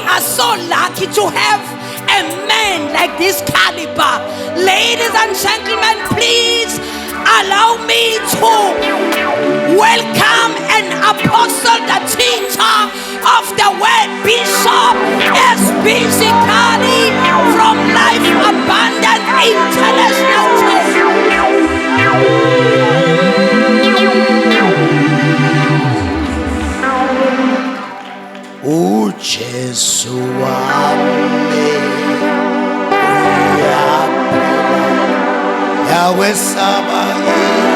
are so lucky to have a man like this caliber. Ladies and gentlemen, please allow me to welcome an apostle, the teacher of the word, Bishop S.B.C. Kali from Life Abundant International Church. Jesu wami uyaphila, Yahweh Sabaoth.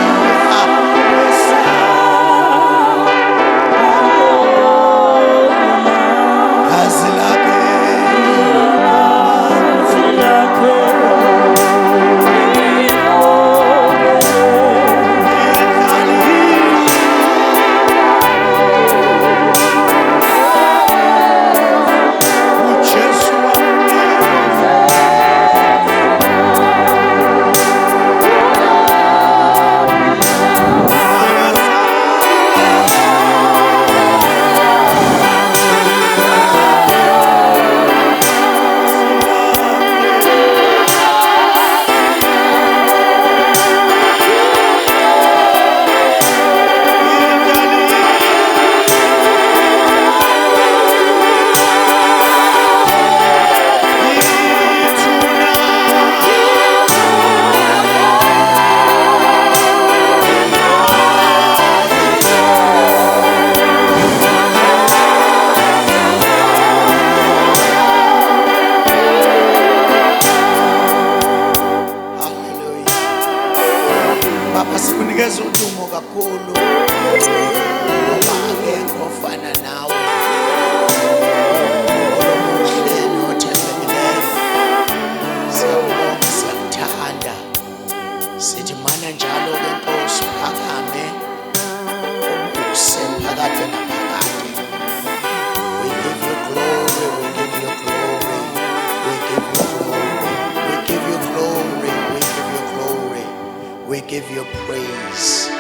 We give you praise.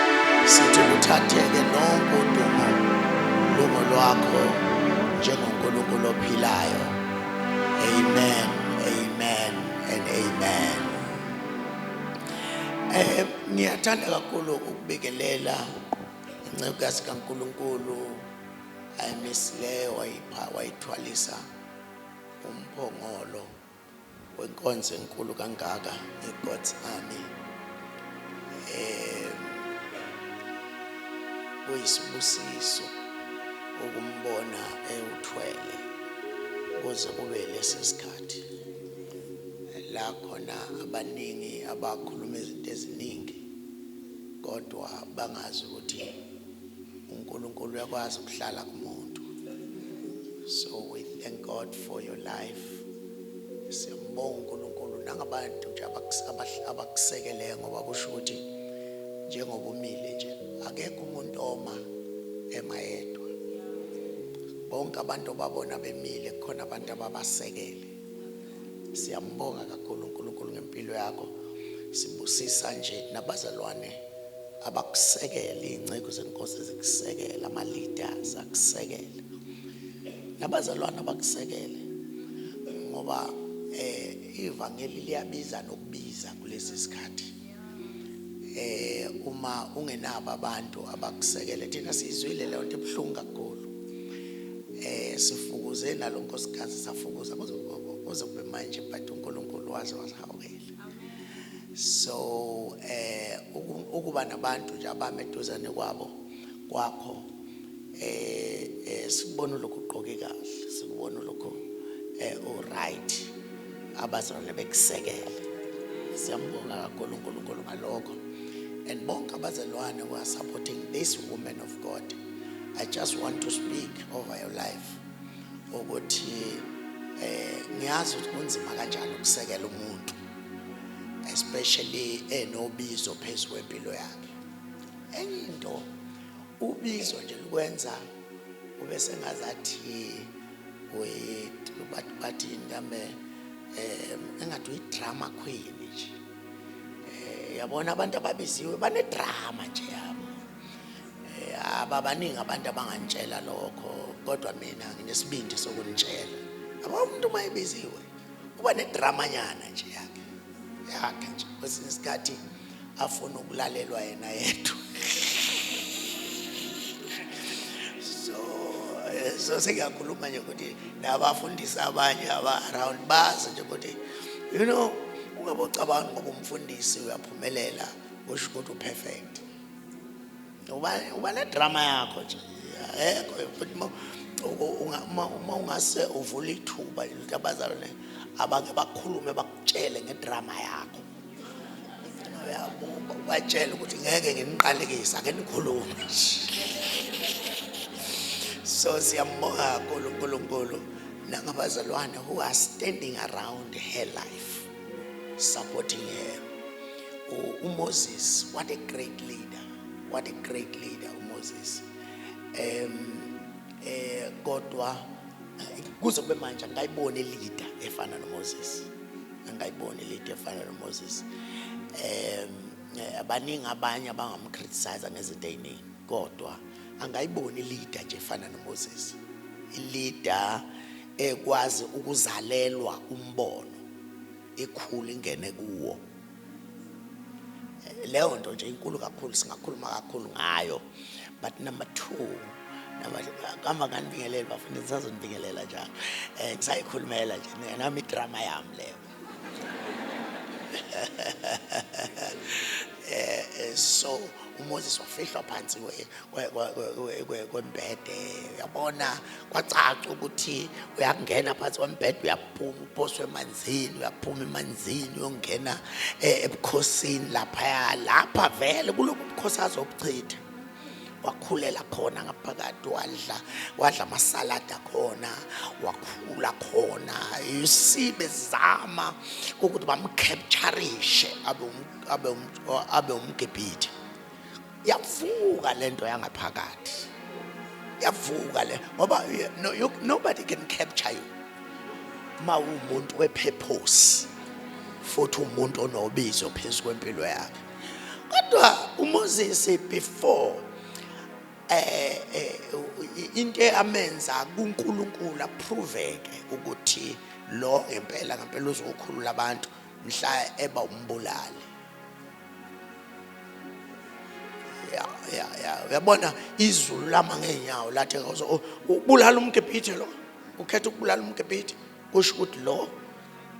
Sithi uthatheke lonke udumo lwakho njengoNkulunkulu ophilayo. Amen, amen and amen. Ngiyathanda kakhulu ukubikelela incekukazi kaNkulunkulu ayimisileyo wayithwalisa umphongolo wenkonzo enkulu kangaka eGod's Army. Kuyisibusiso ukumbona ewuthwele kuze kube lesi sikhathi la khona abaningi abakhuluma izinto eziningi kodwa bangazi ukuthi uNkulunkulu uyakwazi ukuhlala kumuntu. So we thank God for your life. Siyambonga uNkulunkulu nangabantu nje abakusekele ngoba kusho ukuthi njengoba umile nje akekho umuntu oma emayedwa. Bonke abantu babona bemile khona abantu ababasekele. Siyambonga kakhulu uNkulunkulu ngempilo yakho. Sibusisa nje nabazalwane abakusekela, ingcebo zenkosi zikusekela, ama leaders akusekela. Nabazalwane abakusekele ngoba ivangeli liyabiza nokubiza kulesi sikhathi. Uma ungenabo abantu abakusekele, thina sizwile leyo nto ebhlungu kakhulu. Sifukuze nalonkosikazi safukuza kuze kube manje but uNkulunkulu waze wasihawukela. So ukuba nabantu nje abameduzane kwakho sikubona lokhu uqoke kahle, sikubona lokhu alright, abazalwane bekusekele. Siyambonga kakhulu uNkulunkulu ngalokho. And bonke abazalwane who are supporting this woman of God, I just want to speak over your life ukuthi ngiyazi ukuthi kunzima kanjani ukusekela umuntu, especially enobizo phezulu kwempilo yakhe. Enye into ubizo nje likwenza ube sengazathi bathi ndambe engathi uyi-drama queen nje. Yabona abantu ababiziwe banedrama nje yabo. Ababaningi abantu abangantshela lokho, kodwa mina nginesibindi sokunitshela umuntu mayibiziwe uba nedrama nyana nje yakhe nje kwesinye isikhathi afuna ukulalelwa yena yedwa. So sengiyakhuluma nje ukuthi nabafundisi abanye aba-around bazi nje ukuthi ungabocabanga ngoba umfundisi uyaphumelela kusho ukuthi uperfect. Uba nedrama yakho nje futhi uma ungase uvula ithuba ukuthi abazalwane abake bakhulume bakutshele ngedrama yakho. Batshele ukuthi ngeke nginiqalekise ake nikhulume. So siyambonga kakhulu uNkulunkulu nangabazalwane who are standing around her life supporting her. uMoses, what a great leader, what a great leader uMoses. Kodwa kuze kube manje angayibona leader efana noMoses, angayibona leader efana noMoses. Abaningi abanye abangamcriticize ngezinto eziningi, kodwa angayibona leader nje efana noMoses, ileader ekwazi ukuzalelwa umbono ekhulu ingene kuwo. Leyo nto nje inkulu kakhulu, singakhuluma kakhulu ngayo. But number 2, kama kanibingelela bafundisi sazonibingelela njalo. Ngisayikhulumela nje nami idrama yami leyo. So uMoses wafihlwa phansi kwembhede, uyabona kwacaca ukuthi uyakungena phansi kwembhede, uyaphuma uphoswe emanzini, uyaphuma emanzini uyongena ebukhosini lapha vele kulokhu ubukhosi azobuchitha. Wakhulela khona ngaphakathi, wadla amasalada khona, wakhula khona. You see bezama ukuthi bamcaptureishe abe umGibhithe. Yavuka lento yangaphakathi, yavuka le ngoba nobody can capture you ma umuntu wepurpose futhi umuntu onobizo phezulu kwempilo yakhe. Kodwa uMoses before into amenza kuNkulunkulu aproveke ukuthi lo ngempela uzokhulula abantu mhla eba umbulali. Uyabona izulu lama ngenyawo lathi ubulala umGibhithe lo, ukhetha ukubulala umGibhithe, kusho ukuthi lo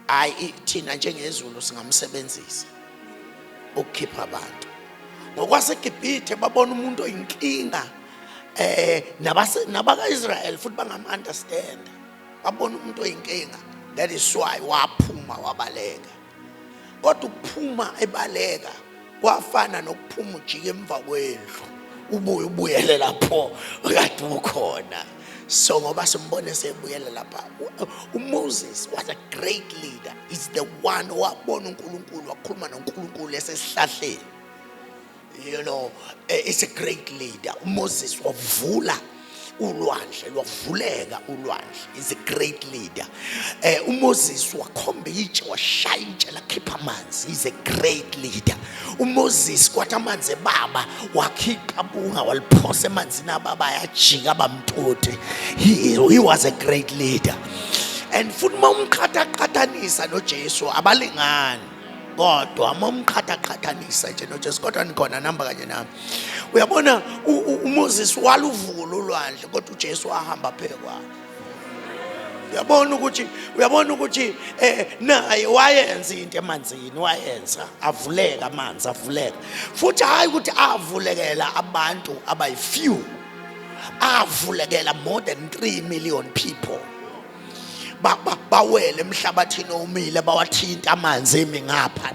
hayi thina njengezulu singamsebenzisa ukukhipha abantu. NgokwaseGibhithe babona umuntu oyinkinga, nabaka-Israel futhi bangam-understand, babona umuntu oyinkinga. That is why waphuma wabaleka. Kodwa ukuphuma ebaleka kwafana nokuphuma ujike emva kwendlu ubuyele lapho kade ukhona. So ngoba simbone sebuyele lapha, uMoses was a great leader. He's the one owabona uNkulunkulu, wakhuluma noNkulunkulu esesihlahleni. It's a great leader. Moses wavula ulwandle, lwavuleka ulwandle. He's a great leader. uMoses wakhomba itshe, washaya itshe lakhipha amanzi. He's a great leader. uMoses kwathi amanzi ebaba wakhipha bunga waliphosa emanzini ababa yajika bamtoti. He was a great leader. And futhi mawumqhathanisa noJesu abalingani. Kodwa momqhathanisa nje noJesu, kodwa nikhona namba kanye nami. Uyabona uMoses waluvula ulwandle kodwa uJesu wahamba phekwa. Uyabona ukuthi naye wayenza into emanzini, wayenza avuleka amanzi, avuleka. Futhi hayi ukuthi avulekela abantu abayi-few, avulekela more than 3 million people. Bawele emhlabathini omile, bawathinta amanzi emi ngapha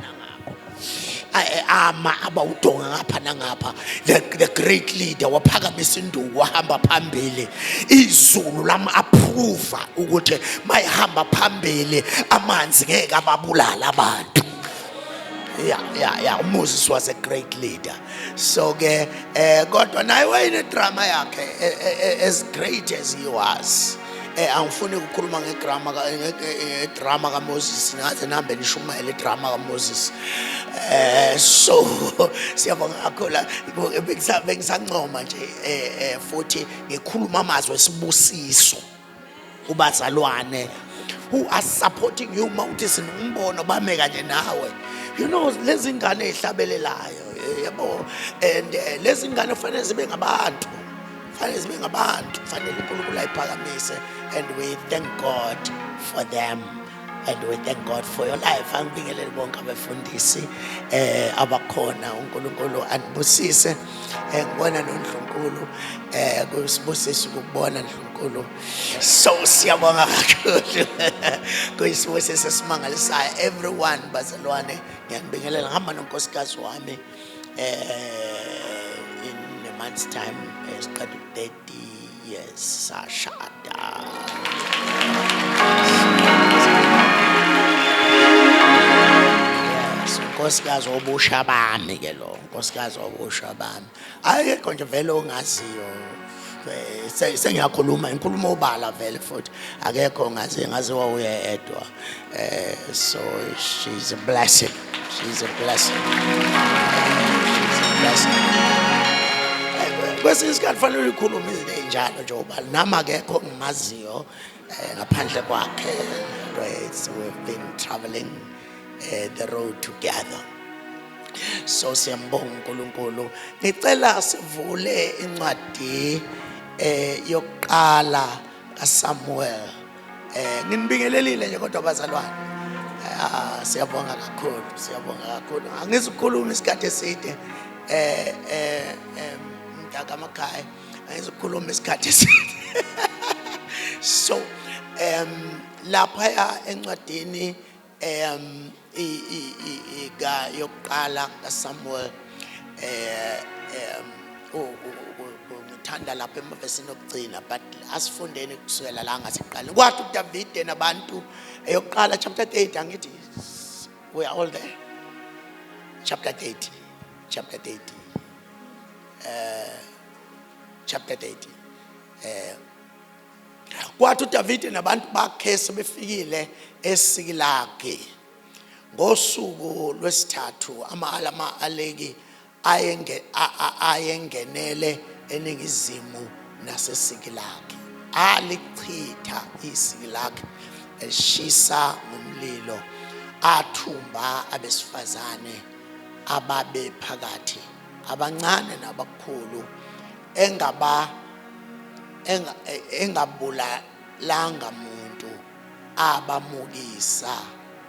nangapha, abawudonga ngapha nangapha. The great leader waphakamisa induku, wahamba phambili. Izulu lama approve ukuthi mayihamba phambili amanzi ngeke ababulala abantu. Moses was a great leader. So ke kodwa naye wayine drama yakhe, as great as he was. Angifuni ukukhuluma ngedrama kaMoses, ngaze nambe nishumayele idrama kaMoses. So siyabonga kakhulu, bengisancoma nje futhi ngikhuluma amazwi esibusiso ubazalwane who are supporting you mawuthi sinombono bame kanye nawe. You know, lezi ngane ezihlabelelayo yabo, and lezi ngane kufanele zibe ngabantu, kufanele zibe ngabantu, kufanele uNkulunkulu ayiphakamise, and we thank God for them. And we thank God for your life. Angibingelele bonke abafundisi abakhona, uNkulunkulu anibusise. Ngibona noNdlunkulu kuyisibusisi ukubona uNdlunkulu. So siyabonga kakhulu. Kuyisibusisi esimangalisayo. Everyone bazalwane ngiyanibingelela, ngihamba nonkosikazi wami in a month's time siqeda 30 years sashada. Nkosikazi obusha bami ke lo, nkosikazi obusha bami. Ayekho nje vele ongaziyo. Sengiyakhuluma inkulumo obala vele futhi akekho ongaziyo, ngaziwa uye edwa. So she's a blessing. She's a blessing. She's a blessing. Kwesinye isikhathi fanele ukhulume izinto ezinjalo nje obala. Nami akekho ngimaziyo ngaphandle kwakhe. We've been traveling the road together. So siyambonga uNkulunkulu. Ngicela sivule incwadi yokuqala kaSamuel. Nginibingelelile nje kodwa bazalwane. Siyabonga kakhulu, siyabonga kakhulu. Angizukhuluma isikhathi eside mntakaMakhaya. Angizukhuluma isikhathi eside. So lapha encwadini yokuqala kaSamuel ngithanda lapha emavesini okugcina, but asifundeni kusukela la ngasiqala. Kwathi uDavide nabantu yokuqala chapter 8 angithi we are all there. Chapter 30. Chapter 30. Kwathi uDavide nabantu bakhe sebefikile eSikilagi ngosuku lwesithathu, ama-Aleki ayengenele eningizimu naseSikilagi. Alichitha iSikilagi, eshisa ngomlilo, athumba abesifazane ababe phakathi, abancane nabakhulu, engabulalanga muntu, abamukisa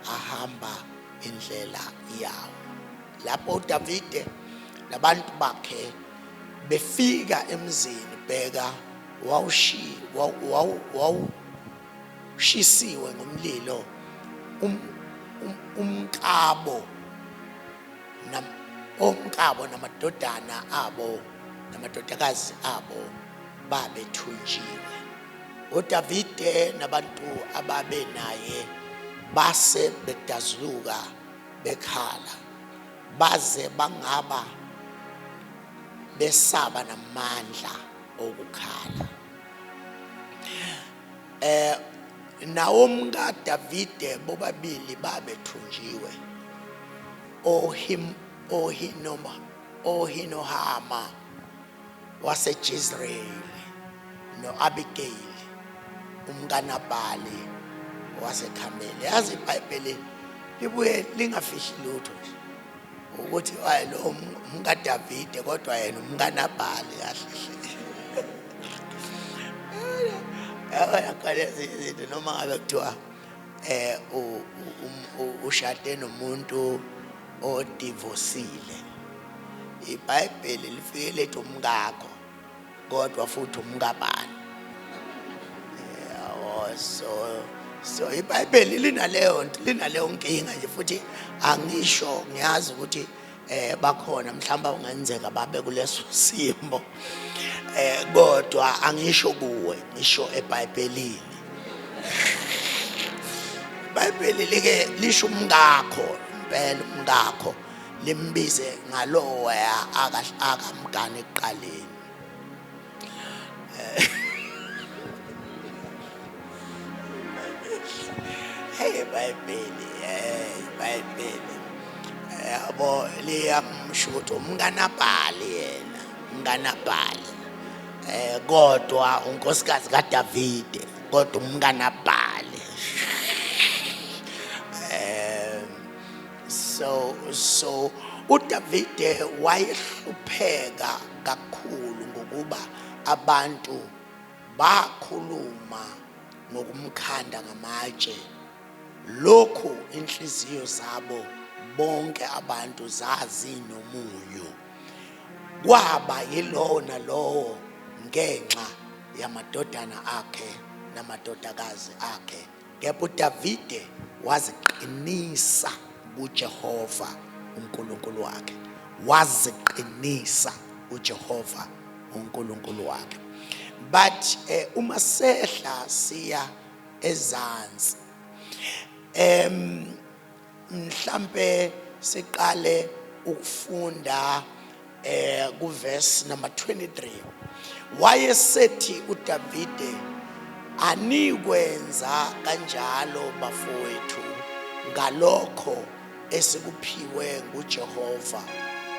ahamba indlela yawo. Lapho uDavide nabantu bakhe befika emzini, bheka wawushisiwe ngomlilo, umkabo namadodana abo namadodakazi abo babethunjiwe. uDavide nabantu ababe naye base bedazuluka bekhala, baze bangaba besaba namandla okukhala. Naomka Davide bobabili babethunjiwe, Ohinohama waseJezreeli no-Abigail umkaNabhali waseKhameli. Yazi iBhayibheli libuye lingafihli lutho nje ukuthi lo umkaDavide kodwa yena umkaNabhali kahle. Yakalezi noma ngabe kuthiwa ushade nomuntu odivosile, iBhayibheli lifike lethi umkakho kodwa futhi umkabani. So iBhayibheli linaleyo nkinga nje, futhi angisho ngiyazi ukuthi bakhona mhlawumbe ungenzeka babe kuleso simo, kodwa angisho kuwe, ngisho eBhayibhelini. iBhayibheli like lisho umkakho, impela umkakho limbize ngaloya akamgane ekuqaleni. Hey iBhayibheli yabo liyamsho ukuthi umkaNabhali yena, umkaNabhali, kodwa unkosikazi kaDavide kodwa umkaNabhali. So uDavide wayehlupheka kakhulu ngokuba abantu bakhuluma ngokumkhanda ngamatshe, lokhu inhliziyo zabo bonke abantu zazi nomunyu. Kwaba yilowo nalowo ngenxa yamadodana akhe namadodakazi akhe. Kepha uDavide waziqinisa kuJehova uNkulunkulu wakhe, waziqinisa uJehova uNkulunkulu wakhe. But uma sehla siya ezansi, mhlambe siqale ukufunda kuverse number 23. Wayesethi uDavide, anikwenza kanjalo bafowethu ngalokho esikuphiwe nguJehova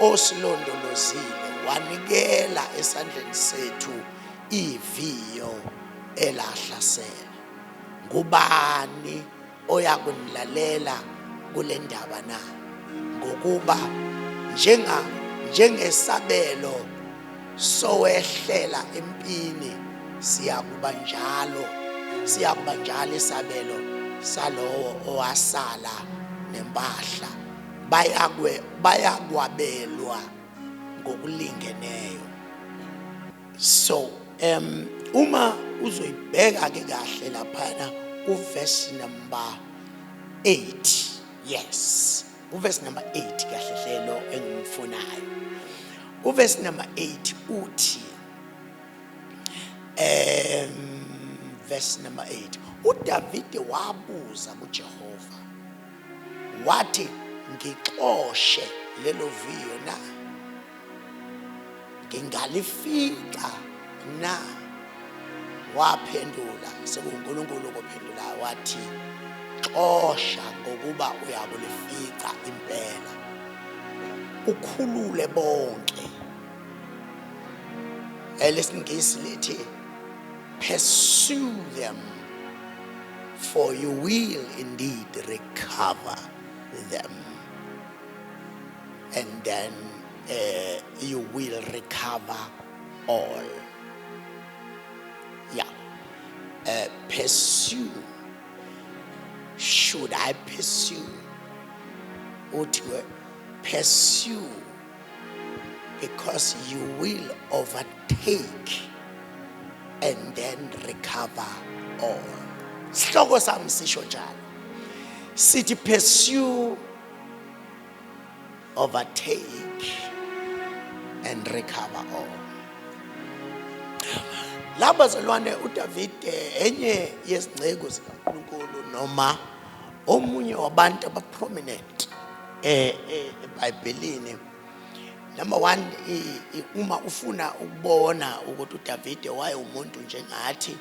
osilondolozile, wanikela esandleni sethu iviyo elahlasela. Ngubani oyakunilalela kule ndaba na? Ngokuba njengesabelo sowehlela empini, siyakuba njalo isabelo salowo owasala nempahla, bayakwabelwa ngokulingeneyo. So uma uzoyibheka ke kahle laphana uverse number 8, yes, uverse number 8 kahle hlelo engimfunayo. Uverse number 8 uthi verse number 8, uDavide wabuza kuJehova wathi, ngixoshe lelo viyo na? Ngingalifika na? Waphendula, sekuNkulunkulu ophendula wathi, xosha ngokuba uyakulifika impela, ukhulule bonke. Lesingisi lithi, pursue them, for you will indeed recover them. And then you will recover all. Yeah. Pursue. Should I pursue? Pursue, because you will overtake and then recover all. Sihloko sami sisho njalo. Sithi pursue, overtake and recover all. Laba zalwane uDavide enye yezingceko zikaNkulunkulu noma omunye wabantu abaprominent eBhayibhelini. Number 1, uma ufuna ukubona ukuthi uDavide wayeumuntu njengathi,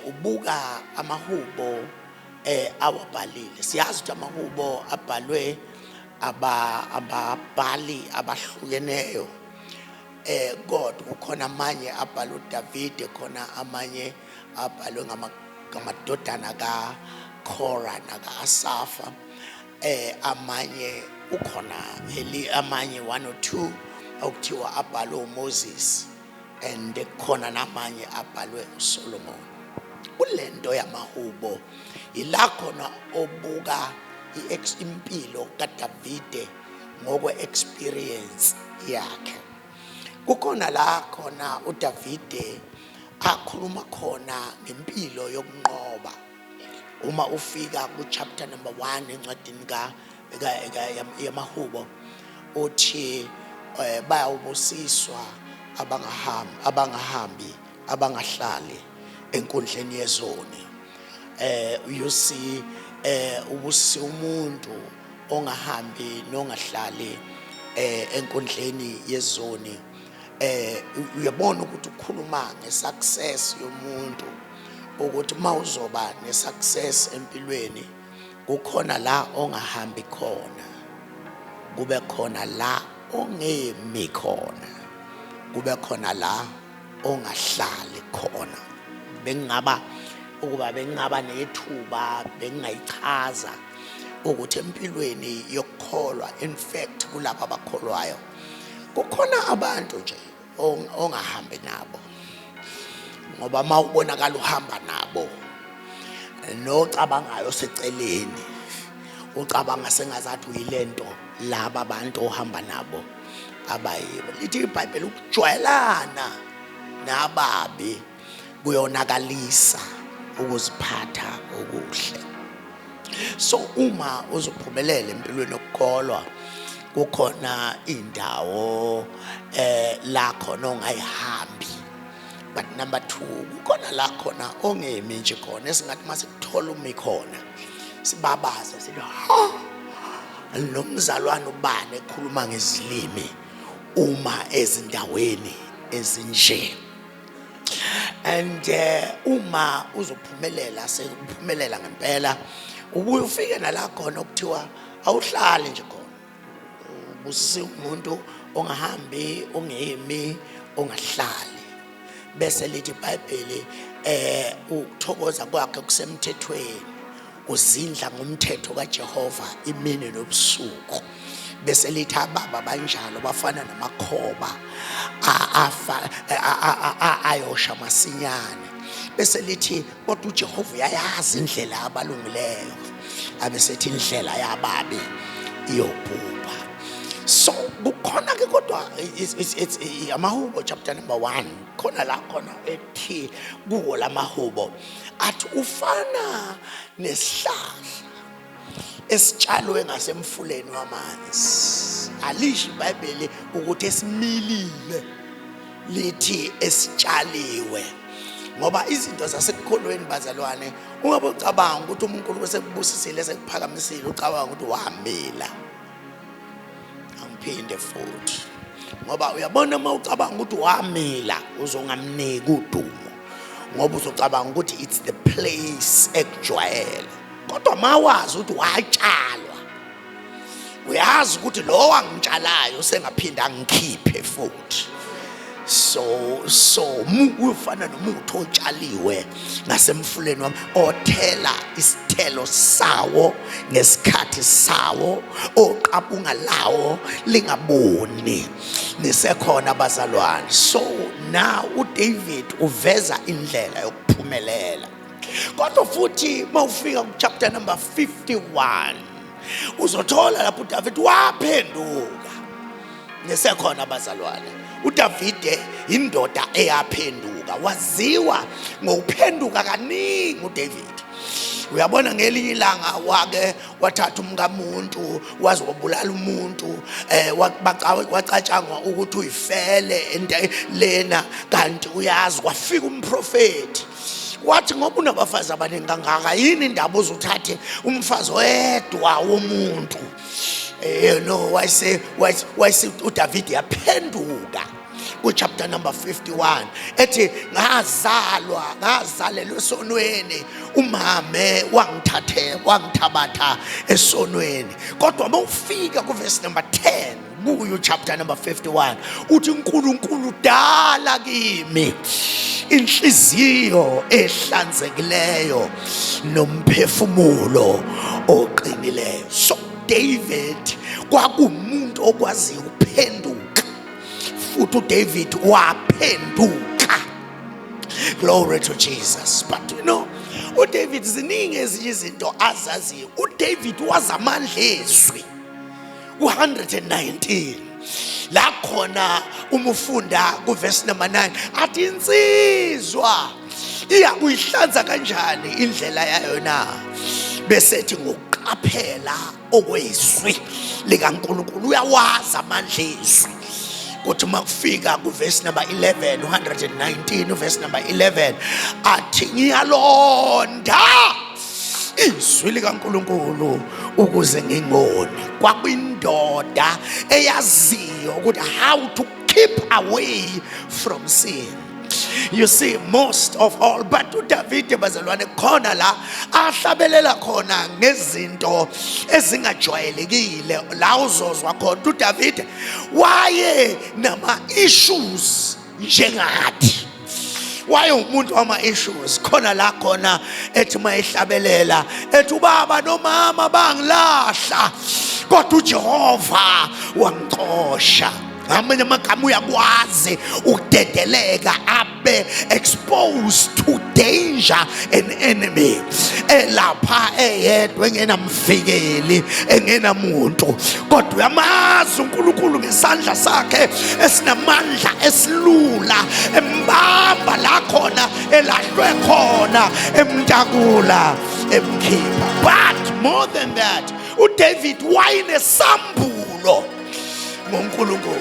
ubuka amahubo awabhalile. Siyazi ukuthi amahubo abhalwe ababhali abahlukeneyo. God kukhona amanye abhalwe uDavide, khona amanye abhalwe ngamadodana kaKora naka-Asafa, amanye ukhona amanye 1 or 2 okuthiwa abhalwe uMoses, and khona namanye abhalwe uSolomon. Kulento yamahubo ila khona obuka impilo kaDavide ngokwe-experience yakhe. Kukhona la khona uDavide akhuluma khona ngempilo yokunqoba. Uma ufika ku-chapter number 1 encwadini yamahubo, uthi bayawubusiswa abangahambi abangahlali enkundleni yezoni. You see, ubusise umuntu ongahambi nongahlali enkundleni yezoni. Uyabona ukuthi ukhuluma ngesuccess yomuntu, ukuthi mawuzoba nesuccess empilweni kukhona la ongahambi khona, kube khona la ongemi khona, kube khona la ongahlali khona. bengingaba nethuba bengingayichaza ukuthi empilweni yokukholwa, in fact kulabo abakholwayo kukhona abantu nje ongahambi nabo, ngoba mawubonakala uhamba nabo nocabangayo seceleni ucabanga sengazathi uyilento laba abantu ohamba nabo abayibo. Lithi iBhayibheli ukujwayelana nababi kuyonakalisa ukuziphatha okuhle. So uma uzophumelela empilweni yokukholwa kukhona indawo la khona ongayihambi. But number 2, kukhona la khona ongemi nje khona esingathi mase kuthola umi khona sibabaza sithi nomzalwane ubani ekhuluma ngezilimi uma ezindaweni ezinje. And uma uzophumelela sekuphumelela ngempela ubuye ufike nala khona okuthiwa awuhlali nje khona, ubusise umuntu ongahambi, ongemi, ongahlali. Bese lithi iBhayibheli ukuthokoza kwakhe kusemthethweni, uzindla ngomthetho kaJehova imini nobusuku. Bese lithi ababa banjalo bafana namakhoba ayosha masinyane. Bese lithi kodwa uJehova uyayazi indlela abalungileyo, abesethi indlela yababi iyobhubha. So kukhona ke kodwa it's amahubo chapter number 1 khona la khona ethi kuwo lamahubo athi ufana nesihlahla esitshalwe ngasemfuleni wamanzi. Alisho iBhayibheli ukuthi esimilile, lithi esitshaliwe. Ngoba izinto zasekukholweni bazalwane ungabe ucabanga ukuthi uNkulunkulu sekubusisile sekuphakamisile ucabanga ukuthi wamila. Angiphinde futhi, ngoba uyabona uma ucabanga ukuthi wamila uzongamniki udumo, ngoba uzocabanga ukuthi it's the place ekujwayele. Kodwa mawazi ukuthi watshalwa, uyazi ukuthi lo wangitshalayo sengaphinda angikhiphe futhi. So ufana nomuntu otshaliwe ngasemfuleni wami othela isithelo sawo ngesikhathi sawo, oqabunga lawo lingaboni nisekhona bazalwane. So now uDavid uveza indlela yokuphumelela. Kodwa futhi mawufika ku chapter number 51 uzothola lapho uDavid waphenduka nisekhona bazalwane. uDavide indoda eyaphenduka, waziwa ngokuphenduka kaningi uDavid. Uyabona ngelinye ilanga wake wathatha umkamuntu waze wabulala umuntu, wacatshangwa ukuthi uyifele lena, kanti uyazi kwafika umprofeti wathi ngoba unabafazi abaningi kangaka yini indaba uzothathe umfazi wedwa womuntu. Wayese uDavid yaphenduka ku chapter number 51 ethi ngazalelwe esonweni, umame wangithabatha esonweni. Kodwa mawufika ku verse number 10 kuyo chapter number 51 uthi uNkulunkulu dala kimi inhliziyo ehlanzekileyo nomphefumulo oqinileyo. So David kwakumuntu okwazi ukuphenduka, futhi uDavid waphenduka. Glory to Jesus. But you know, uDavid ziningi ezinye izinto azaziyo. uDavid wazamandla ezwi 119 la khona umufunda ku verse number 9 athi insizwa iyakuyihlanza kanjani indlela yayo na, bese ethi ngokuqaphela okwezwi likaNkulunkulu. Uyawazi amandla ezwi. Kuthi makufika ku verse number 11 119 verse number 11 athi ngiyalonda izwi likaNkulunkulu ukuze ngingoni. Kwakuyindoda eyaziyo ukuthi how to keep away from sin. You see, most of all, but uDavid bazalwane khona la ahlabelela khona ngezinto ezingajwayelekile. La uzozwa khona uDavid waye nama issues njengathi, wayeumuntu wama-issues. Khona la khona ethi mayihlabelela ethi ubaba nomama bangilahla kodwa uJehova wangixosha. Ngamanye amagama uyakwazi ukudedeleka abe exposed to danger and enemy. Elapha eyedwa engenamvikeli engenamuntu kodwa uyamazi uNkulunkulu ngesandla sakhe esinamandla esilula embamba la khona elahlwe khona emntakula emkhipha. But more than that, uDavid wayenesambulo ngoNkulunkulu.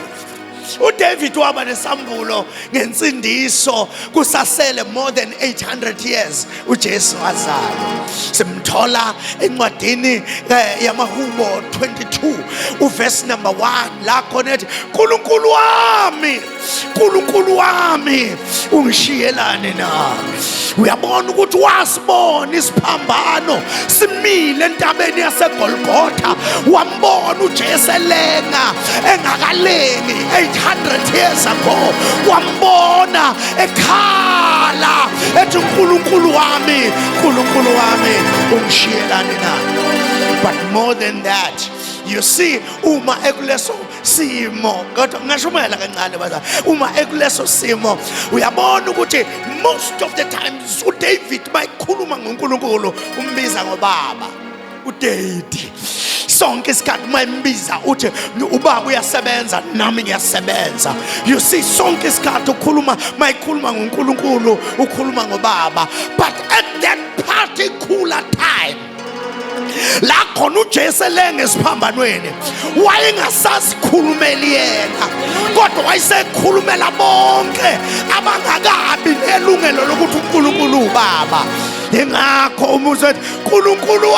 uDavid waba nesambulo ngensindiso kusasele more than 800 years uJesu wazalwa. Simthola encwadini yamaHubo 22 uverse number 1 la khona ethi Nkulunkulu wami ungishiyelane nami. Uyabona ukuthi wasibona isiphambano simile entabeni yaseGolgotha, wambona uJesu elenga engakalengi 800 years ago, wambona ekhala ethi Nkulunkulu wami ungishiyelane nami. But more than that, you see, uma ekuleso simo, kodwa ngashumayela kancane baza, uma ekuleso simo uyabona ukuthi most of the times uDavid mayikhuluma ngoNkulunkulu umbiza ngobaba. uDaddy sonke isikhathi mayimbiza uthi ubaba uyasebenza nami ngiyasebenza. You see, sonke isikhathi mayikhuluma ngoNkulunkulu ukhuluma ngobaba. But at that particular time la khona uJesu elenge esiphambanweni wayengasazikhulumeli yena kodwa wayesekhulumela bonke abangakabi nelungelo lokuthi uNkulunkulu ubaba. Ingakho umuzi ethi Nkulunkulu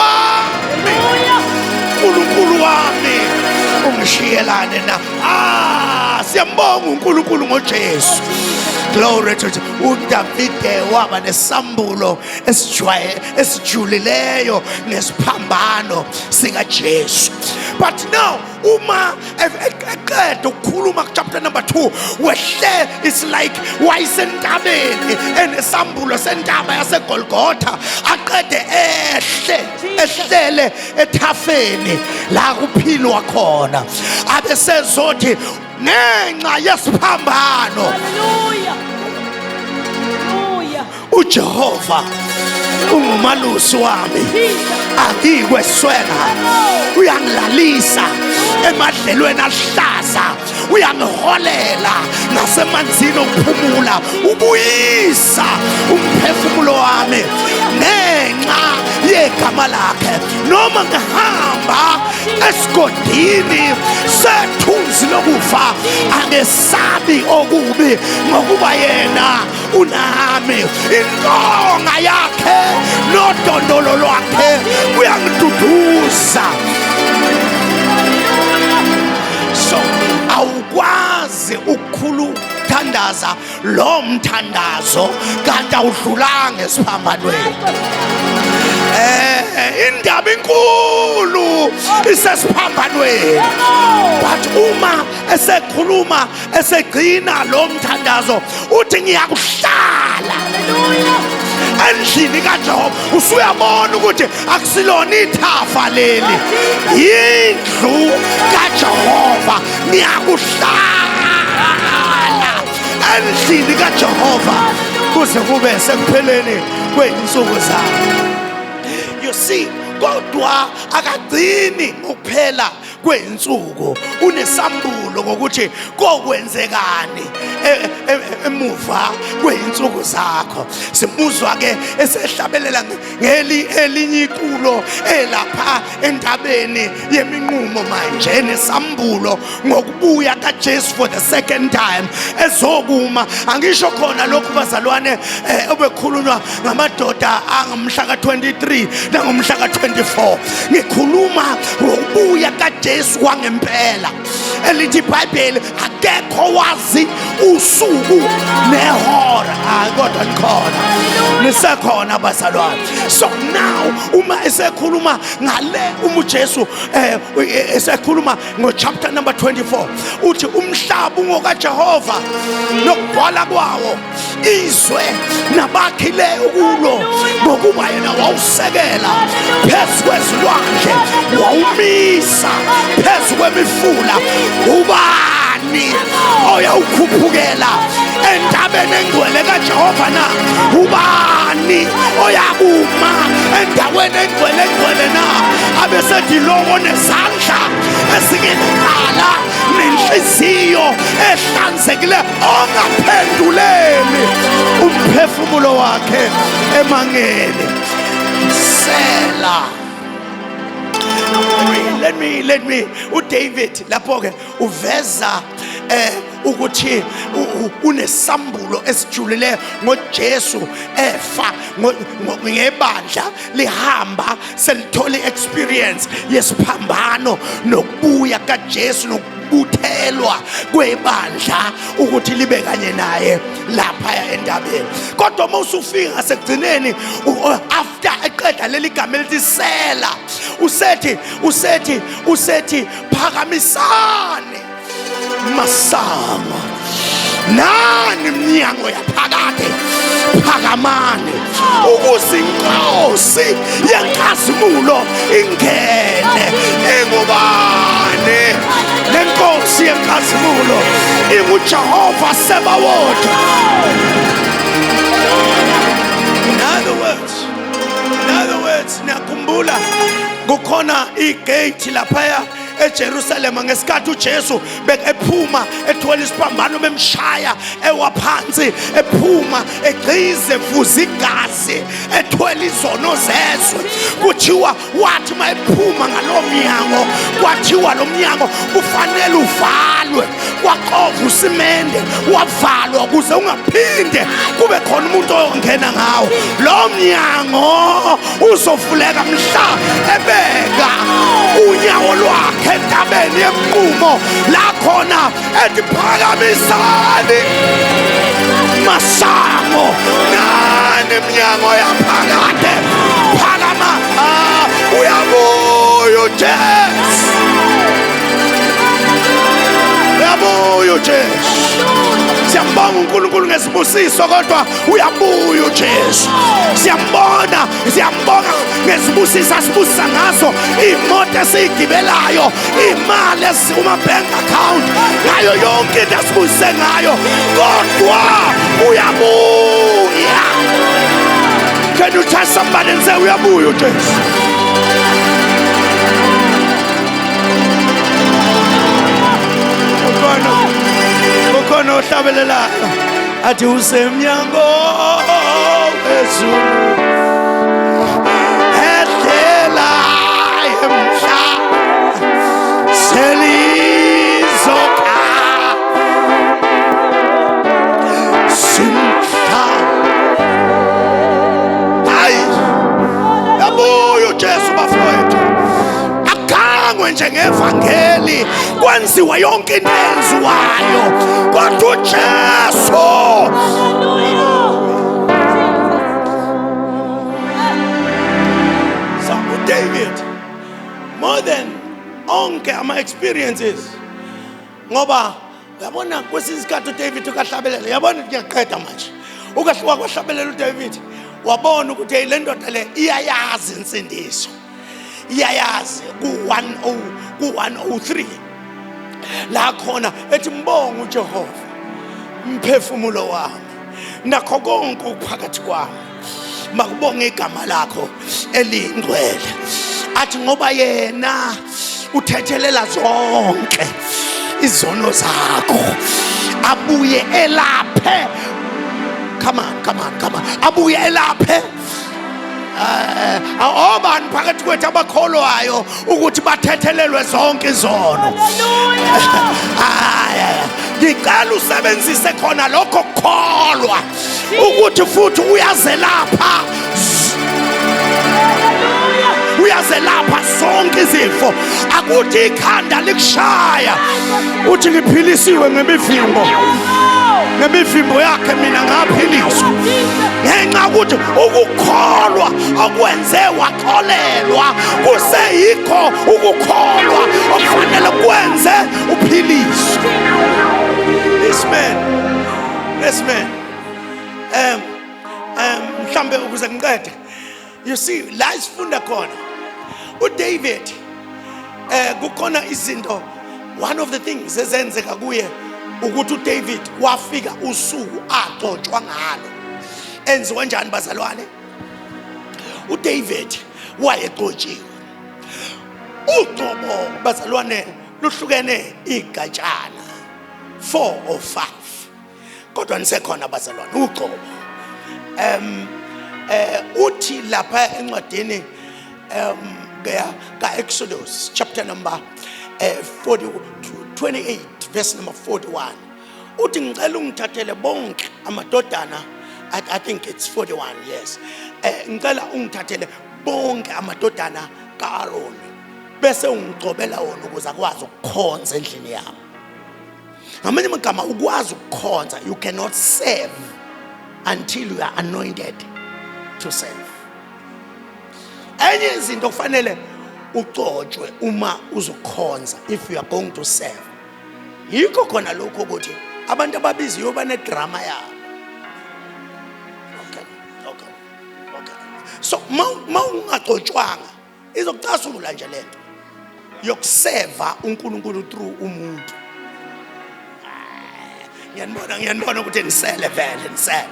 wami ungishiyelane na. Siyambonga uNkulunkulu ngoJesu. Glory to God. uDavide waba nesambulo esijulileyo ngesiphambano sikaJesu. But now uma eqeda ukukhuluma chapter number 2 wehle, it's like wayesentabeni enesambulo sentaba yaseGolgotha aqede ehlele ethafeni la kuphilwa khona abesezothi ngenxa yesiphambano. Hallelujah. uJehova ungumalusi wami, angikweswela. Uyangilalisa emadlelweni ahlaza, uyangiholela nasemanzini okuphumula, ubuyisa umphefumulo wami ngenxa yegama lakhe. Noma ngihamba esigodini sethunzi lokufa, angesabi okubi ngokuba yena unami. Intonga yakhe nodondolo lwakhe kuyangiduduza. So awukwazi ukuthandaza lo mthandazo kanti awudlulanga esiphambanweni. Indaba inkulu isesiphambanweni. But uma esekhuluma esegcina lo mthandazo uthi ngiyakuhlala endlini kaJehova. Usuyabona ukuthi akusilona ithafa leli, indlu kaJehova. Ngiyakuhlala endlini kaJehova kuze kube sekupheleni kweinsuku zami. You see, kodwa akagcini ukuphela kweinsuku, unesambulo ngokuthi kokwenzekani emuva kweinsuku zakho. Simuzwa ke esehlabelela ngelinye iculo elapha entabeni yeminqumo manje nesambulo ngokubuya kaJesu for the second time ezokuma. Angisho khona lokhu bazalwane obekhulunywa ngamadoda angomhla ka23 nangomhla ka24 24 ngikhuluma ngokubuya kaJesu kwangempela. Elithi iBhayibheli akekho wazi usuku nehora. Kodwa likhona, lisekhona bazalwane. So now uma esekhuluma ngale uJesu esekhuluma ngochapter number 24 uthi umhlaba ungokaJehova nokugcwala kwawo, izwe nabakhileyo kulo, ngokuba yena wawusekela phezu kwezilwandle, wawumisa phezu kwemifula. Ubani oyawukhuphukela entabeni engcwele kaJehova na? Ubani oyakuma endaweni engcwele na? Abesethi lowo nezandla ezingeqala nenhliziyo ehlanzekile, ongaphenduleli umphefumulo wakhe emangeni. Sela. Let me uDavid lapho ke uveza ukuthi unesambulo esijulile ngoJesu efa ngebandla lihamba selithole experience yesiphambano nokubuya kaJesu nokubuthelwa kwebandla ukuthi libe kanye naye lapha endabeni. Kodwa mawusufika ngasekugcineni after eqeda leli gama elithi sela, usethi phakamisane masango, nani iminyango yaphakade, phakamane ukuze inkosi yenkazimulo ingene. Ingubane lenkosi yenkazimulo? InguJehova Sebawoth. In other words, niyakhumbula kukhona igate laphaya eJerusalem ngesikhathi uJesu ephuma ethola isiphambano bemshaya ewaphansi, ephuma egqize vuza igazi ethola izono zezwe. Kuthiwa wathi mayephuma ngalo mnyango, kwathiwa lo mnyango kufanele uvalwe, kwaqova usimende wavalwa ukuze ungaphinde kube khona umuntu ongena ngawo. Lo mnyango uzovuleka mhla ebeka unyawo lwakhe entabeni yenqumo, la khona ethi phakamisani masango, nani iminyango yaphakade, phakama. Uyabuya uJesu, uyabuya uJesu. Siyambonga uNkulunkulu ngesibusiso, kodwa uyabuya uJesu. Siyambonga ngesibusiso asibusisa ngazo, imoto esiyigibelayo, imali kuma-bank account, ngayo yonke into asibusise ngayo, kodwa uyabuya. Can you touch somebody and say uyabuya uJesu? Ukhona ohlabelelayo athi usemnyango wezulu, ehlela emhla selizoka simhla. Hayi, yabuya uJesu bafowethu. Akangwe njengevangeli, kwenziwa yonke into eyenziwayo, kodwa uJesu. So David, more than onke ama experiences, ngoba uyabona kwesinye isikhathi uDavid ukahlabelela, yabona ngiyaqeda manje, ukwahlabelela uDavid wabona ukuthi le ndoda le iyayazi insindiso, iyayazi ku-103 la khona ethi mbonga uJehova mphefumulo wami nakho konke ukuphakathi kwami, makubonge igama lakho eliyingcwele. Athi ngoba yena uthethelela zonke izono zakho, abuye elaphe. Come on, abuye elaphe. Obani phakathi kwethu abakholwayo ukuthi bathethelelwe zonke izono? Ngicela usebenzise khona lokho kukholwa ukuthi futhi uyazelapha uthi ikhanda likushaya uthi ngiphilisiwe ngemivimbo yakhe mina ngaphiliswa ngenxa ukuthi ukukholwa okwenze wakholelwa kuseyikho ukukholwa okufanele kwenze uphiliswe. This man mhlambe ukuze ngiqede, you see la isifunda khona uDavid kukhona izinto, one of the things ezenzeka kuye ukuthi uDavid wafika usuku agcotshwa ngalo. Enziwe njani bazalwane? uDavid wayegcotshiwe. Ugcobo bazalwane luhlukene igatshana 4 or 5, kodwa nisekhona bazalwane ugcobo. Uthi lapha encwadini ka-Exodus chapter number 28 verse number 41, uthi ngicela ungithathele bonke amadodana, I think it's 41, yes, ngicela ungithathele bonke amadodana ka-Aaron bese ungigcobela wona ukuze akwazi ukukhonza endlini yami. Ngamanye amagama, ukwazi ukukhonza, you cannot serve until you are anointed to serve. Enye izinto kufanele ugcotshwe uma uzokhonza, if you are going to serve. Yikho khona lokho ukuthi abantu ababiziyo banedrama yabo. Okay. So mawungagcotshwanga izokucasula nje lento yokuseva uNkulunkulu through umuntu. Ngiyanibona ukuthi nisele vele nisele.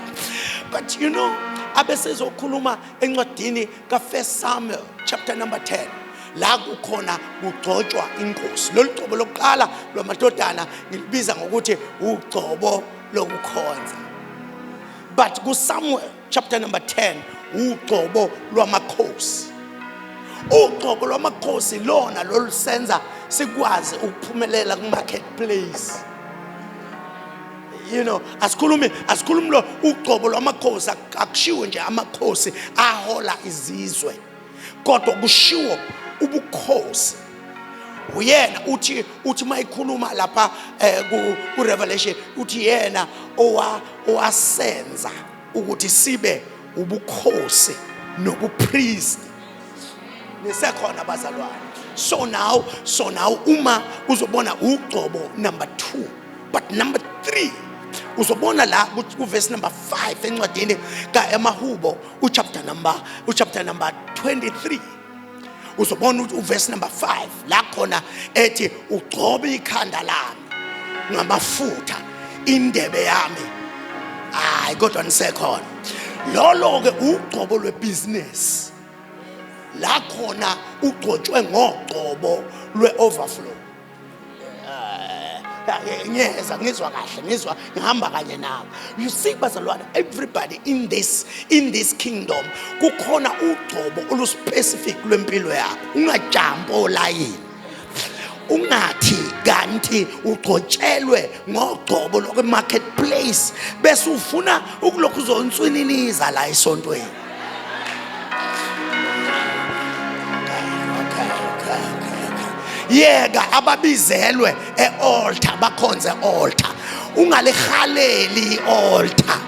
But you know, abesezokhuluma encwadini ka1 Samuel chapter number 10, la kukhona kugcotshwa inkosi. Lolu gcobo lokuqala lwamadodana ngilibiza ngokuthi ugcobo lokukhonza. But kuSamuel chapter number 10 ugcobo lwamakhosi. Ugcobo lwamakhosi lona lolusenza sikwazi ukuphumelela ku-marketplace. You know, asikhulumi lo ugcobo lwamakhosi, akushiwo nje amakhosi ahola izizwe, kodwa kushiwo ubukhosi. Uyena uthi mayikhuluma lapha ku Revelation uthi yena owasenza ukuthi sibe ubukhosi nobupriest. Nisekhona bazalwane. So now uma uzobona ugcobo number 2, but number 3 uzobona la kuverse number 5 encwadini kaMahubo uchapter number 23. Uzobona uverse number 5 la khona ethi ugcobe ikhanda lami ngamafutha indebe yami. Hayi kodwa nisekhona. Lolo ke ugcobo lwebusiness. La khona ugcotshwe ngogcobo lweoverflow. Ngizwa kahle, ngihamba kanye nawe. You see bazalwane, everybody in this kingdom kukhona ugcobo oluspecific lwempilo yakho. Ungajampa olayini, ungathi kanti ugcotshelwe ngogcobo lokwe-marketplace bese ufuna ukulokhu uzonswininiza la esontweni. Yeka ababizelwe e-altar bakhonze altar, ungalihaleli i-altar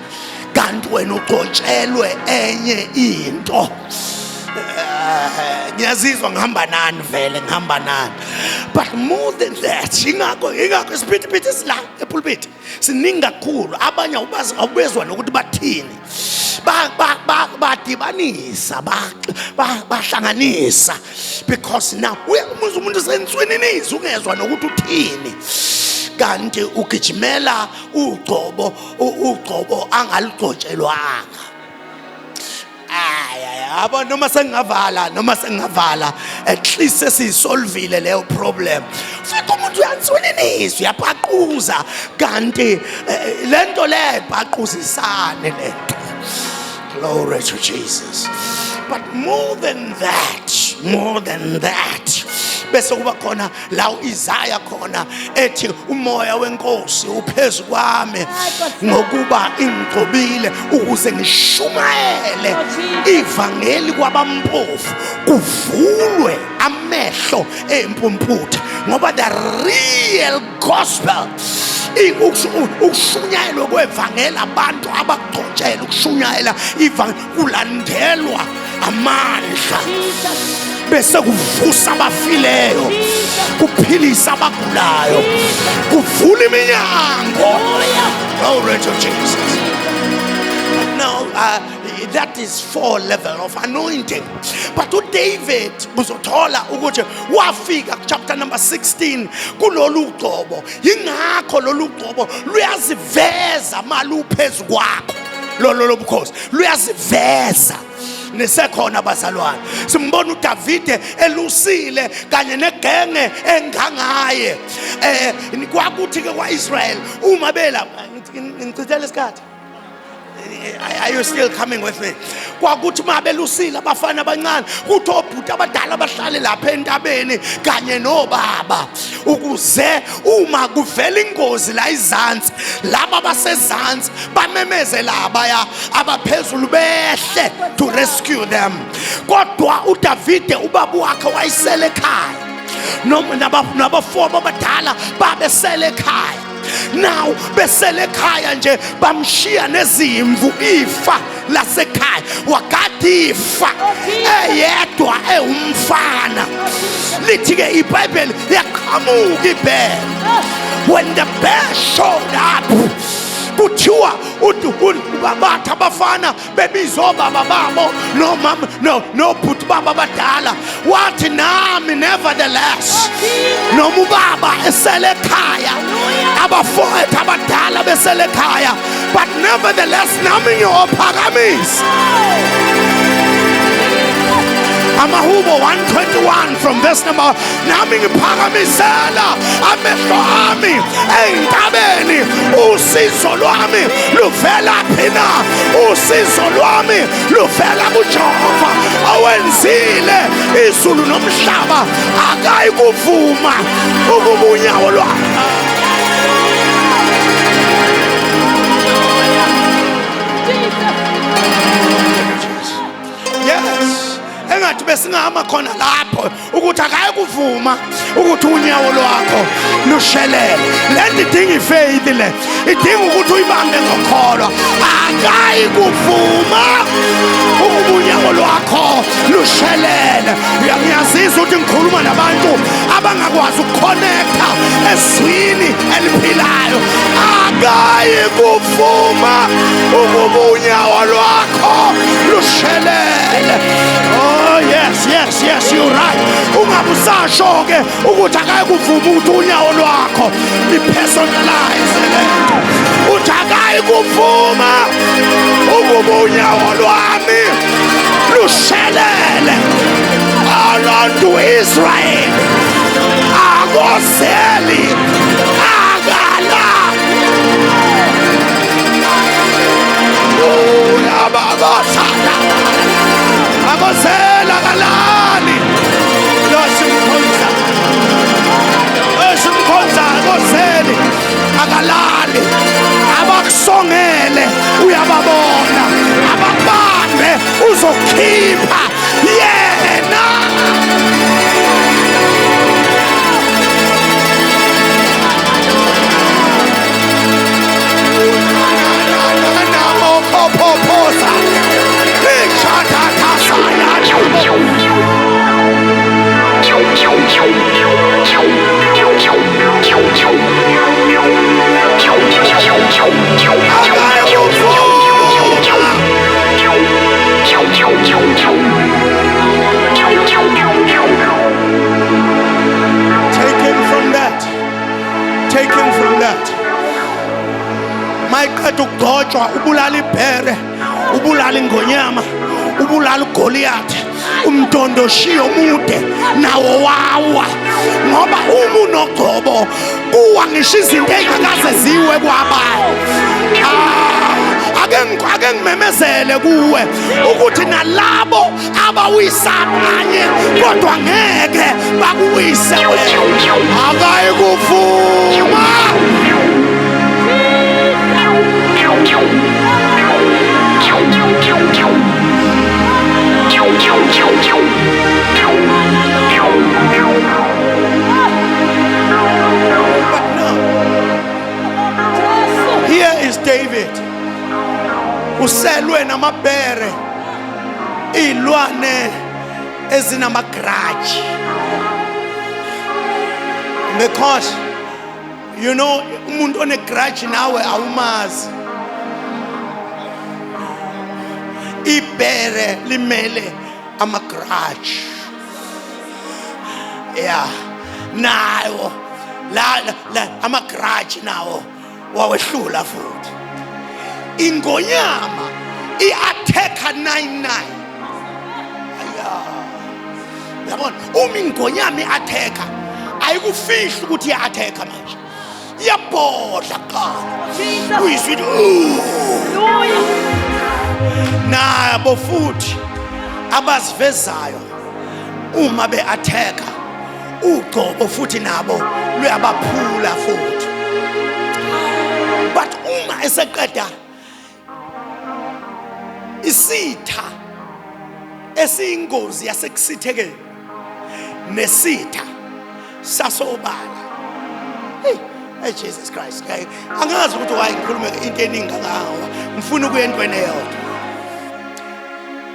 kanti wena ugcotshelwe enye into. Ngiyazizwa ngihamba nani vele, ngihamba nani. But more than that, ingakho isiphithiphithi sila epulpit siningi kakhulu. Abanye awubezwa nokuthi bathini, badibanisa, bahlanganisa, because now uyamuzwa umuntu senswininiza ungezwa nokuthi uthini, kanti ugijimela ugcobo angaligcotshelwanga. Aba noma sengavala at least sesisolvile leyo problem. Fika umuntu uyanswininiza, uyapaquza, kanti lento le baquzisane lento. Glory to Jesus. But more than that, bese kuba khona la uIsaiah khona ethi umoya wenkosi uphezulu kwami ngokuba ingigcobile ukuze ngishumayele ivangeli kwabampofu kuvulwe amehlo empumputha ngoba the real gospel ukushunyayelwa kwevangeli abantu abagcotshela ukushunyayela ivangeli kulandelwa amandla bese kuvusa abafileyo kuphilisa abagulayo kuvula iminyango. Glory to Jesus. Now that is 4 level of anointing. But uDavid uzothola ukuthi wafika chapter number 16 kulolu gcobo. Yingakho lolu gcobo luyaziveza maluphezulu kwakho. Lolo bukhosi luyaziveza. Nesekhona bazalwane simbona uDavide elusile kanye negenge engangaye kwakuthi ke kwaIsrael uma bela ngichithela isikhathi. Are you still coming with me? Kwakuthi mabelusile abafana abancane kuthi obhuti abadala abahlale lapha entabeni kanye nobaba ukuze uma kuvela ingozi la izansi laba basezansi bamemeze labaya abaphezulu behle to rescue them. Kodwa uDavide ubaba wakhe wayisele ekhaya noma nabafowabo abadala babesele ekhaya. Now besele ekhaya nje bamshiya nezimvu ifa lasekhaya wakati ifa eyedwa umfana lithi ke iBhayibheli yaqhamuka ibhele. When the bear showed up kuthiwa bathi abafana bebizwa baba babo no bhuti baba abadala wathi nami nevertheless noma ubaba esele ekhaya abafowethu abadala besele ekhaya but nevertheless nami ngiyophakamisa. Amahubo 121 from verse number nami ngiphakamisela amehlo ami entabeni usizo lwami luvela phina usizo lwami luvela kuJehova awenzile izulu nomhlaba akayi kuvuma ukubunyawo lwakhe. Yes. Engathi besingama khona lapho ukuthi akaye kuvuma ukuthi unyawo lwakho lushelele. Le idinga ifaith le idinga ukuthi uyibambe ngokholwa akayi kuvuma ukuthi unyawo lwakho lushelele. Ngiyazizwa ukuthi ngikhuluma nabantu abangakwazi ukukhonektha ezwini eliphilayo akayi kuvuma ukuthi unyawo lwakho lushelele. Oh yes, you're right. Ungabusasho ke ukuthi akaye kuvuma ukuthi unyawo lwakho lipersonalize lento. Uthi akaye kuvuma ukuthi unyawo lwami lushelele. Abantu Israel akoseli akala uyababasana akosela kalani yosimkhonza akoseli akalali abakusongele uyababona ababambe uzokhipha yena. Taken from that. Mayiqeda ukugcotshwa ubulala ibhere ubulala ingonyama ubulala uGoliath umndondoshiyo omude nawo wawa ngoba uma unogcobo kuwa ngisho izinto ezingakaze ziwe kwabayo ake ngimemezele kuwe ukuthi nalabo abawisa abanye kodwa ngeke bakuwise wena akayikuvuma. But no, here is David uselwe namabhere ilwane ezinamagrudge, because you know umuntu onegrudge nawe awumazi. Ibhere limele amagrudge, yeah, nawo la amagrudge nawo wawehlula futhi. Ingonyama i-attacker 99. Yabona uma ingonyama i-attacker ayikufihli ukuthi iya-attacker manje, iyabhodla qala uyizwi nabo futhi abazivezayo uma be-attacker ugcobo futhi nabo luyabaphula futhi. But uma eseqeda isitha esiyingozi yasekusithekeni nesitha sasobala, hey Jesus Christ, angazi ukuthi why ngikhuluma into eningi kangaka, ngifuna ukuya entweni eyodwa.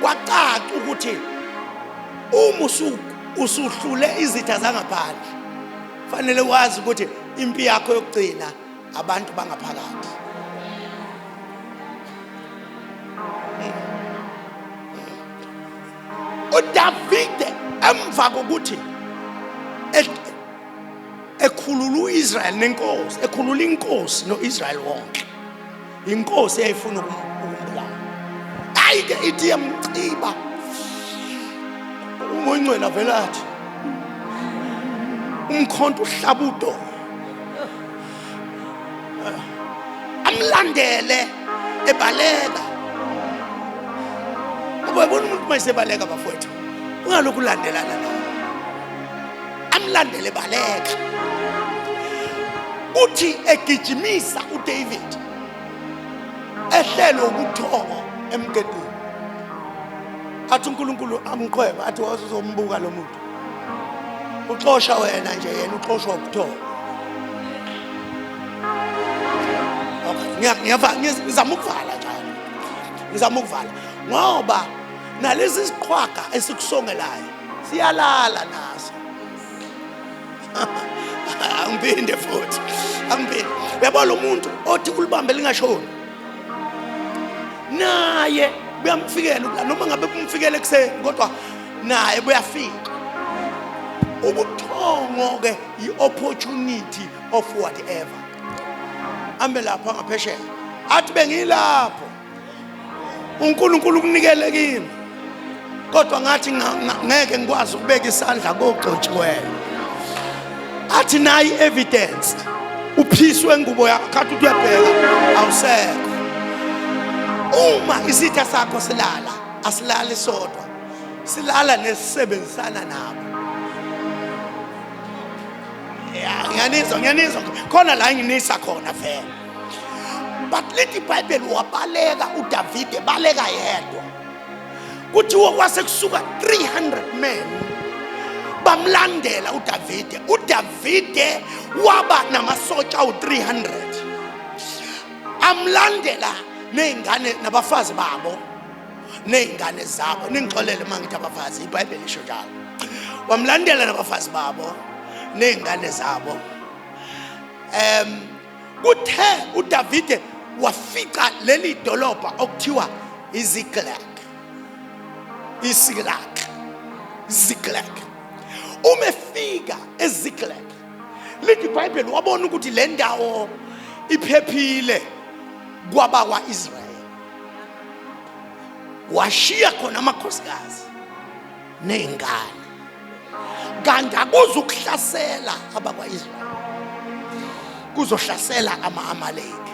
Kwacaca ukuthi uma usuhlule izitha zangaphandle fanele wazi ukuthi impi yakho yokugcina abantu bangaphakathi. uDavide emva kokuthi ekhulula uIsrael nenkosi, ekhulula inkosi noIsrael wonke, inkosi eyayifuna ukumbulala, ayike ithi yamciba uMongcwele velathi umkhonto uhlabudo amlandele ebaleka. Ubona umuntu mayisebaleka bafowethu ungalokhu ulandelana naye, amlandele baleka. Uthi egijimisa uDavid ehlelo ukuthongo emgedini, athi uNkulunkulu amqhweba, athi wazozombuka lo muntu, uxosha wena nje, yena uxoshwa ubuthongo. Ngizama ukuvala njalo, ngizama ukuvala ngoba nalezi siqhwaga esikusongelayo siyalala naso. Angiphinde futhi, angiphinde. Uyabona lo muntu othi ulibambe lingashoni, naye buyamfikela noma ngabe bumfikele ekuseni, kodwa naye buyafika. Ubuthongo ke i-opportunity of whatever. Ambe lapha ngaphesheya athi bengilapho uNkulunkulu kunikele kimi, kodwa ngathi ngeke ngikwazi ukubeka isandla kogcotshiweyo. Athi nayi evidence, uphiswe ngubo yakho, kathi uthi uyabheka awusekho. Uma isitha sakho silala, asilali sodwa, silala nesisebenzisana nabo. Ngiyanizwa khona la nginisa khona vele. But lithi iBhayibheli wabaleka uDavide, baleka yedwa. Kuthiwa kwase kusuka 300 men bamlandela uDavide. uDavide waba namasotsha u300 amlandela nezingane nabafazi babo nezingane zabo. Ningixolele mangithi abafazi, iBhayibheli isho njalo. Wamlandela nabafazi babo nezingane zabo. Kuthe uDavide wafika leli dolobha okuthiwa iZiklag. Umefika eZiklag, lithi iBhayibheli wabona ukuthi le ndawo iphephile kwabakwa Israel. Washiya khona amakhosikazi nezingane, kanti akuzukuhlasela abakwa Israel, kuzohlasela ama-Amaleki.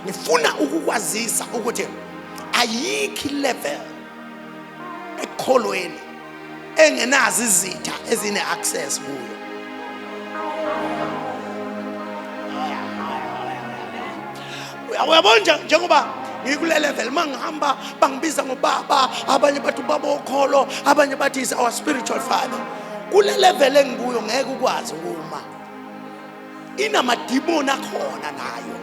ngifuna ukukwazisa ukuthi ayikho level ekholweni engenazi izitha ezine access kuyo. Uyabona njengoba ngikule level mangihamba bangibiza ngobaba, abanye bathi ubaba okholo, abanye bathi is our spiritual father. Kule level engikuyo ngeke ukwazi ukuma. Inamadimoni akhona nayo.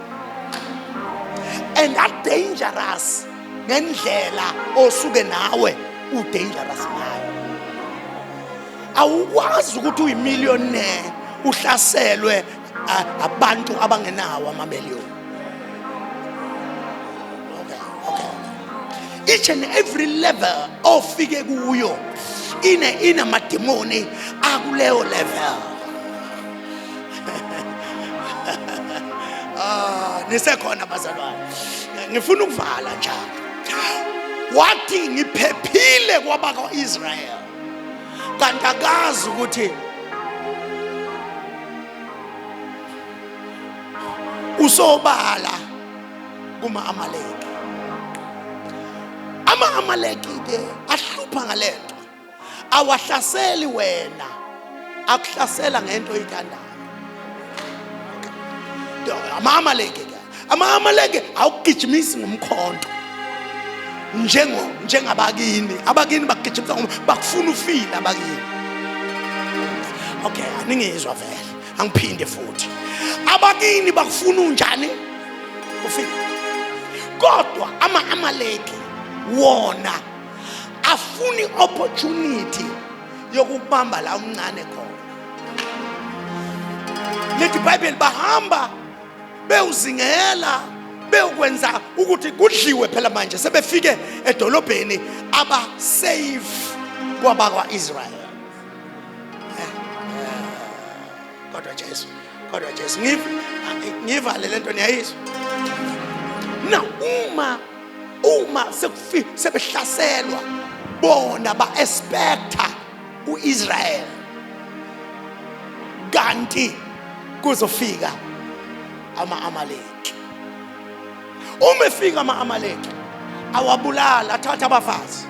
And that dangerous ngendlela osuke nawe u dangerous nayo. Awukwazi ukuthi uyimillionaire uhlaselwe abantu abangenawo amamillion. Each and every level ofike kuyo ina mademoni akuleyo level. Nisekhona bazalwane. Ngifuna ukuvala njalo. Wathi ngiphephile kwabakwa Israel. Kanti akazi ukuthi usobala kuma Amaleki. Ama-Amaleki ke ahlupha ngalento. Awahlaseli wena, akuhlasela ngento oyithandayo. Ama-Amaleki awugijimisi ngomkhonto njengabakini. Abakini bakugijimisa bakufuna ufile abakini. Okay, aningizwa vele, angiphinde futhi. Abakini bakufuna unjani ufile. Kodwa ama-Amaleki wona afuni opportunity yokubamba la umncane khona. Lethi iBhayibheli bahamba bewuzingela bewukwenza ukuthi kudliwe phela manje sebefike edolobheni aba safe kwabakwa Israel. Kodwa Jesu ngivale lento niyayizwa. Now uma sebehlaselwa bona ba-expecta u-Israel kanti kuzofika ama-Amaleki. Uma efika ama-Amaleki awabulala, athatha abafazi,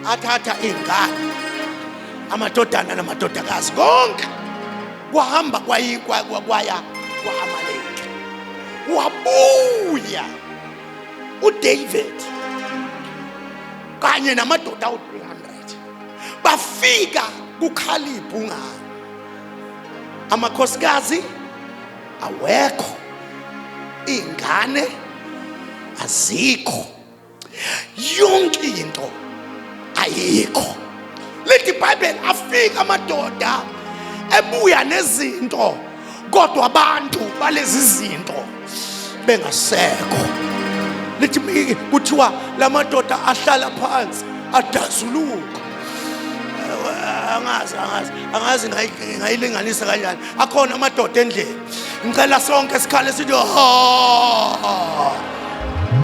athatha iy'ngane, amadodana namadodakazi konke kwahamba kwaya kwa-Amaleki. Wabuya uDavid kanye namadoda awu-300 bafika kuKhalebi ungani. Amakhosikazi awekho, ingane azikho, yonke into ayikho. Lethi iBhayibheli afika amadoda ebuya nezinto kodwa abantu balezi zinto bengasekho. Lethi kuthiwa lamadoda ahlala phansi adazuluka. Angazi ngayilinganisa kanjani. Akhona amadoda endlini. Ngicela sonke sikhale sithi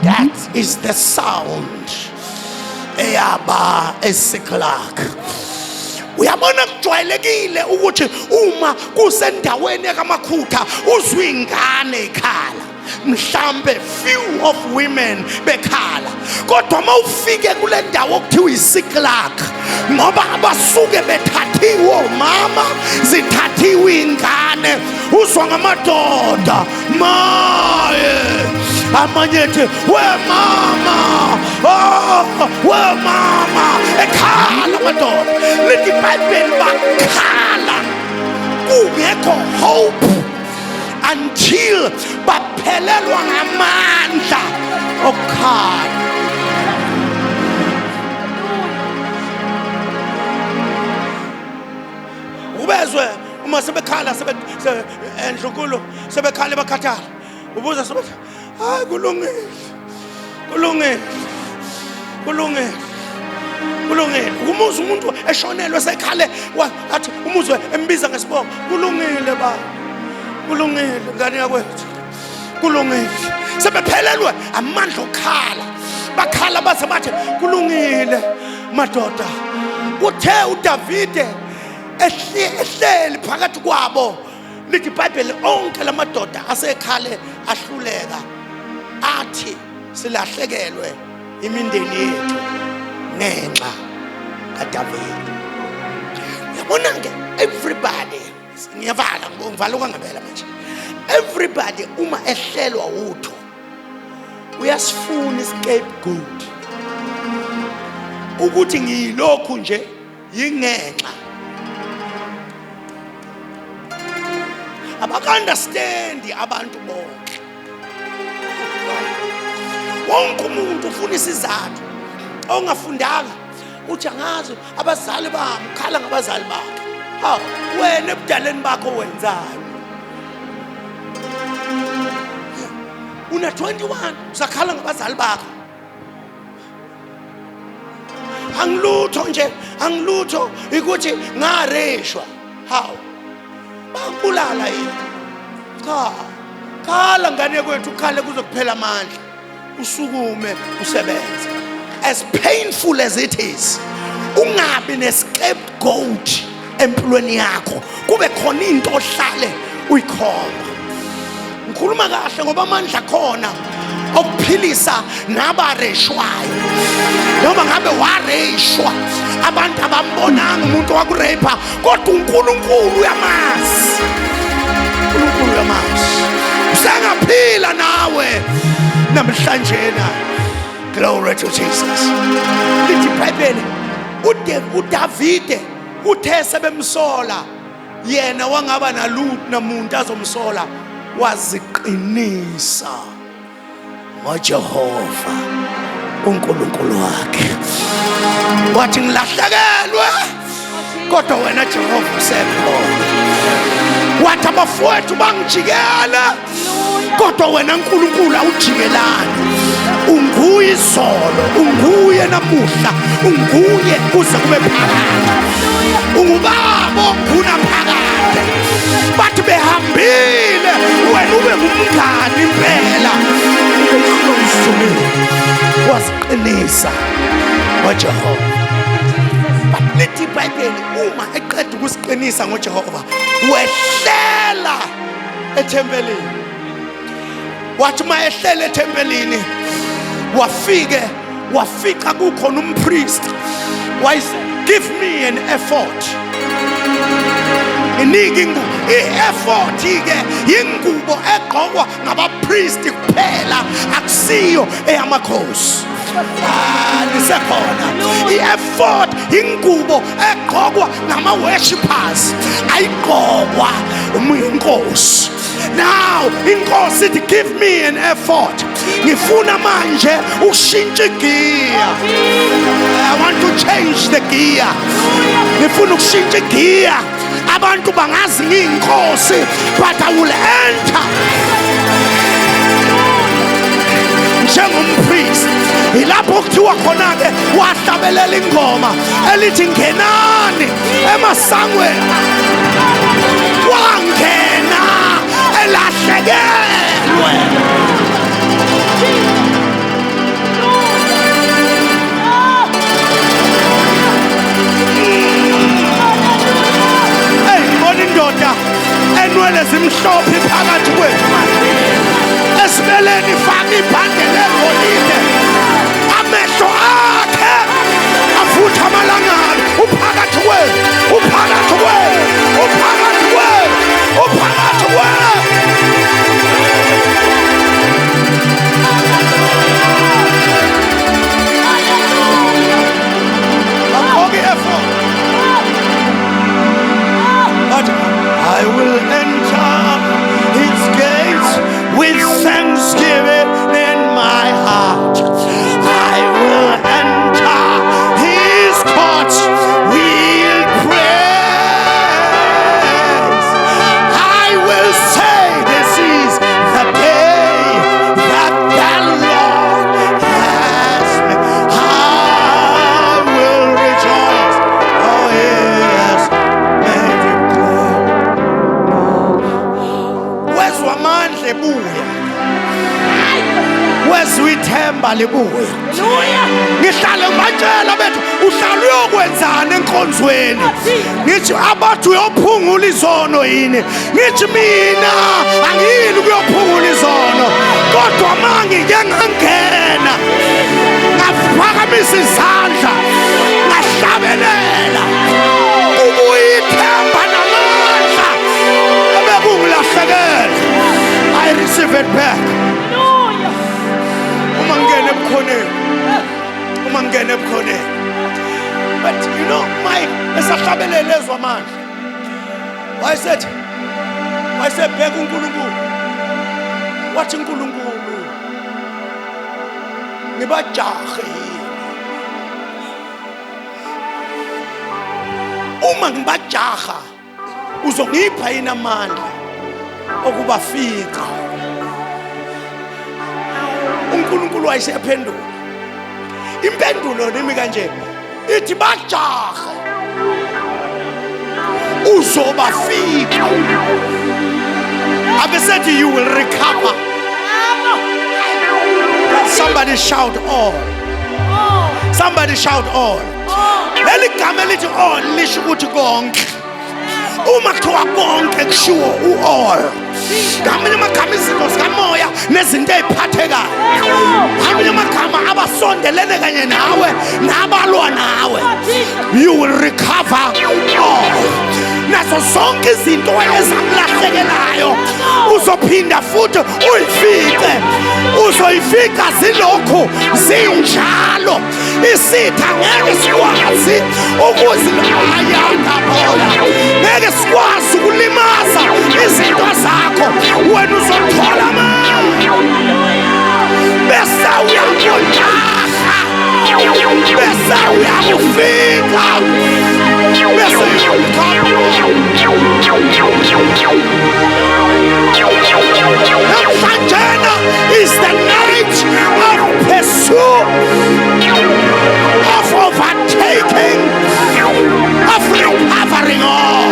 that is the sound eyaba eSiklag. Uyabona kujwayelekile ukuthi uma kusendaweni yakaMakhutha uzwe ingane ikhala, mhlambe few of women bekhala. Kodwa mawufike kule ndawo okuthiwa iSiklag, ngoba abasuke bethathiwe omama, zithathiwe ingane, uzwa ngamadoda maye amanye ethi we mama, we mama, ekhala amadoda. Lethi iBhayibheli bakhala kungekho hope until baphelelwa ngamandla okukhala. Ubezwe uma sebekhala endlunkulu sebekhala bakhathala. Ubuza sobathi hayi kulungile. Umuzi umuntu eshonelwe sekhale athi umuzwe embiza ngesibongo. Kulungile ba. Kulungile ngane yakwethu. Kulungile. Sebephelelwe amandla okukhala. Bakhala baze bathi kulungile madoda. Uthe uDavide ehleli phakathi kwabo. Lithi iBhayibheli onke lamadoda asekhale ahluleka athi silahlekelwe imindeni yethu ngenxa kaDavide. Uyabona ke everybody ngiyavala ngivala ukangabela manje. Everybody uma ehlelwa utho uyasifuna iscapegoat ukuthi ngilokhu nje yingenxa. Abaka-understand abantu bonke. Wonke umuntu ufuna isizathu. Ongafundanga uthi angazi abazali bami, ukhala ngabazali bakhe. Ha, wena ebudaleni bakho wenzani? Una 21 usakhala ngabazali bakho. Angilutho ukuthi ngareshwa. How? Bakubulala yini? Khala ngane kwethu, ukhale kuzokuphela amandla. Usukume usebenze. As painful as it is, ungabi nescapegoat empilweni yakho. Kube khona into ohlale uyikhomba. Ngikhuluma kahle ngoba amandla khona okuphilisa nabareshwayo. Noma ngabe wareshwa, abantu abambonanga umuntu wakurepa, kodwa uNkulunkulu uyamazi. uNkulunkulu uyamazi. Usangaphila nawe namhlanje na. Glory to Jesus. Lithi iBhayibheli uDavide uthe sebemsola, yena wangaba namuntu azomsola, waziqinisa ngoJehova uNkulunkulu wakhe. Wathi ngilahlekelwe kodwa wena Jehova usekhona. Wathi abafowethu bangijikela kodwa wena uNkulunkulu awujikelani. Unguye izolo, unguye namuhla, unguye kuze kube phakade. Ungubaba onguna phakade. Bathi behambile wena ube ngumngani impela. Waziqinisa ngoJehova. Lithi iBhayibheli uma eqeda ukusiqinisa ngoJehova wehlela ethempelini. Wathi uma ehlela ethempelini wafika kukhona umpriest. Wayise, give me an effort. Iniki i-effort ke yingubo egqokwa ngabapriest kuphela, akusiyo eyamakhosi. Lisekhona i-effort ingubo egqokwa ngama-worshippers, ayigqokwa umyinkosi. Now inkosi ithi give me an effort. Ngifuna manje ushintshe igear. I want to change the gear. Ngifuna ukushintsha igear. Abantu bangazi ngiyinkosi, but I will enter njengompriest. Ilapho kuthiwa khona ke wahlabelela ingoma elithi ngenani emasangweni. Wangena elahlekelwe. Ngibona indoda enwele zimhlophe phakathi kwethu manje. Esibeleni faka ibhande legolide. Amehlo akhe avutha amalangabi. Uphakathi kwethu, uphakathi kwethu, uphakathi kwethu, uphakathi kwethu. But I will enter his gates with thanksgiving in my heart. I will enter his courts with praise. I will say this is the day that the Lord has made. I will rejoice. Oh yes, made it glad. Where's Wamandle buya? Wezwithemba libuya. Ngihlale ngibatshela bethu uhlala uyokwenzana enkonzweni. Ngithi abathi uyophungula izono yini? Ngithi mina angiyini ukuyophungula izono. kodwa mangike ngangena ngaphakamisa izandla ngahlabelela ubuyithemba namandla ebekungilahlekela. I receive it back. Uma ngene ebukhoneni. But you know, Mike, esahlabelela ezwa amandla. Wayesebheka uNkulunkulu. Wathi uNkulunkulu, ngibajahe yini? Uma ngibajaha uzongipha yini amandla okubafika? uNkulunkulu wayesephendula. Impendulo nimi kanje ithi bajahe uzobafika. Abesethi you will recover. Somebody shout all. Somebody shout all. Leli gama lithi all lisho ukuthi konke. Uma kuthiwa konke kushiwo u-all. Ngamanye amagama izinto zikamoya nezinto eziphathekayo. Ngamanye amagama abasondelene kanye nawe nabalwa nawe. You will recover all. Nazo zonke izinto ezakulahlekelayo uzophinda futhi uyifike. Uzoyifika zilokhu zinjalo. Isitha ngeke sikwazi ukuzilahayana bona. Ngeke sikwazi ukulimaza izinto zakho wena uzothola amandla. Bese uyakujaha. Bese uyakufika. Bese uyakufika. Namhlanje is the night of pursuit, of overtaking, of recovering all.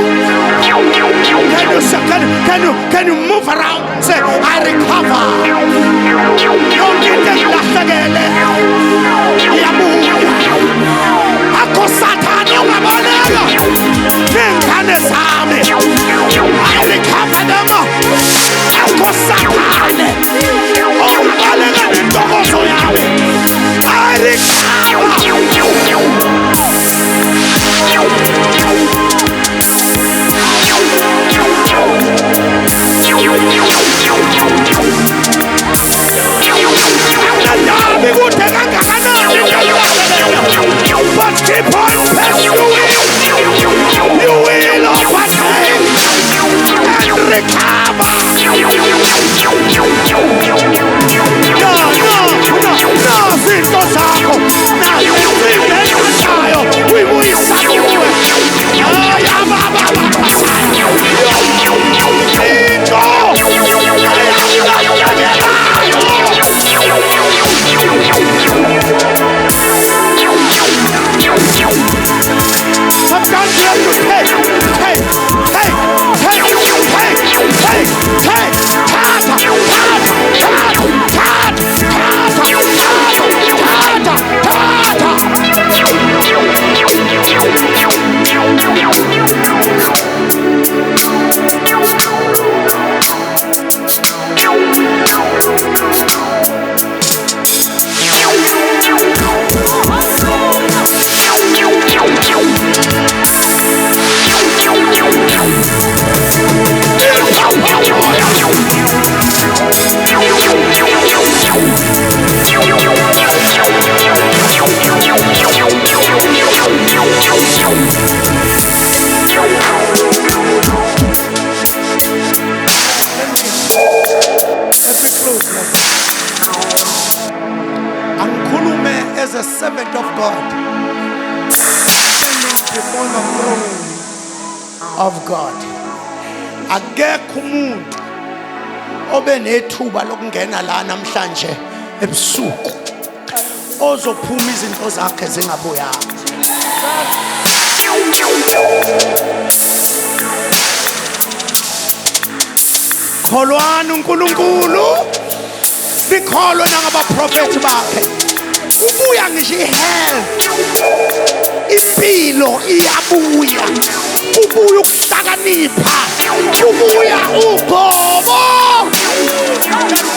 Can you move around? Say, I recover. Don't get lahlekele. Yabuya. Akho Satan ungabaleka. Nengane zami. I recover them. Akho Satan. Ungabaleka nentokozo yami. I recover. But keep on pursuing. You will overtake and recover. No, zinto zakho. A servant of God standing before the throne of God. Akekho umuntu obenethuba lokungena la namhlanje ebusuku ozophuma izinto zakhe zingabuyanga. Kholwana uNkulunkulu, sikholwe nangabaprofeti bakhe. Ubuya ngisho ihealth, impilo iyabuya. Ubuya ukuhlakanipha, ubuya ugobo.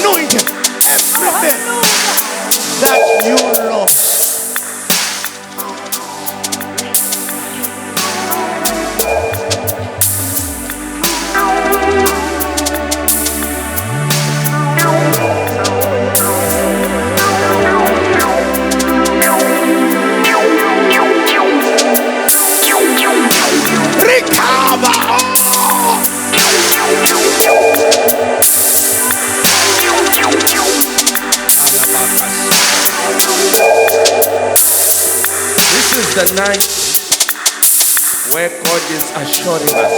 Anointed. everything that you lost. This is the night where God is assuring us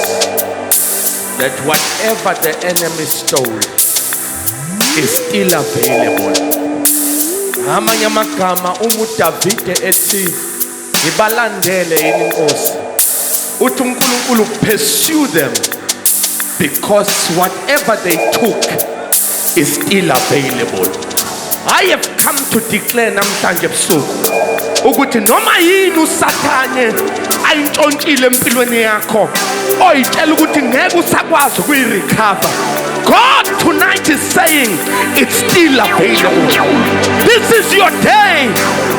that whatever the enemy stole is still available. Amanye amagama uDavide ethi ngibalandele yini inkosi uthi uNkulunkulu pursue them because whatever they took is still available. I have come to declare namhlanje ebusuku ukuthi noma yini usathane ayintshontshile empilweni yakho oyitshela ukuthi ngeke usakwazi ukuyirecover, God tonight is saying it's still available. This is your day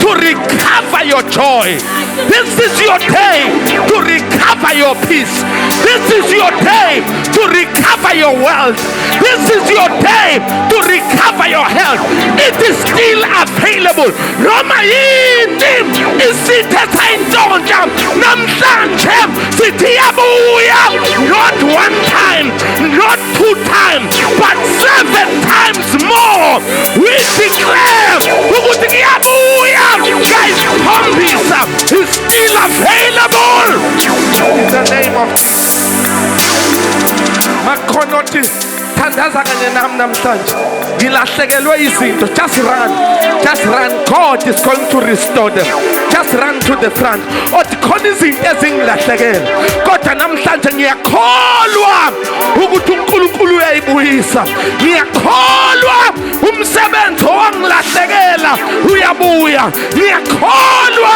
to recover your joy. This is your day to recover your peace. This is your day to recover your wealth. This is your day to recover your health. It is still available. Roma yini isithe sayintshontsha namhlanje sithi yabuya, not one time, not two times, but 7 times more. We declare ukuthi kuyabuya. Guys, Pompisa is still available in the name of Jesus. Makonoti thandaza kanye nami namhlanje ngilahlekelwe izinto. Just run, just run. God is going to restore them. Just run to the front. Othi khona izinto ezingilahlekele kodwa namhlanje ngiyakholwa ukuthi uNkulunkulu uyayibuyisa. Ngiyakholwa umsebenzi owangilahlekela uyabuya. Ngiyakholwa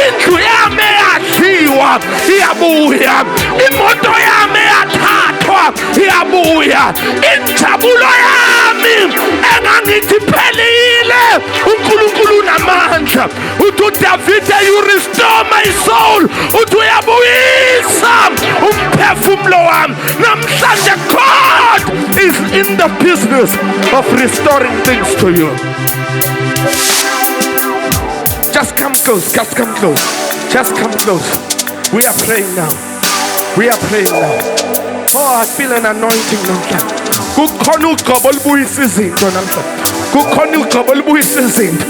indlu yami eyadliwa iyabuya. Imoto yami eyathathwa iyabuya. Injabulo yami engangithi phelile uNkulunkulu namandla. Uthi uDavide, you restore my soul. Uthi uyabuyisa umphefumulo wami. Namhlanje God is in the business of restoring things to you. Just come close, just come close, just come close. We are praying now. We are praying now. Oh, I feel an anointing now. Kukhona ugqobo olubuyisa izinto namhlanje. Kukhona ugqobo olubuyisa izinto.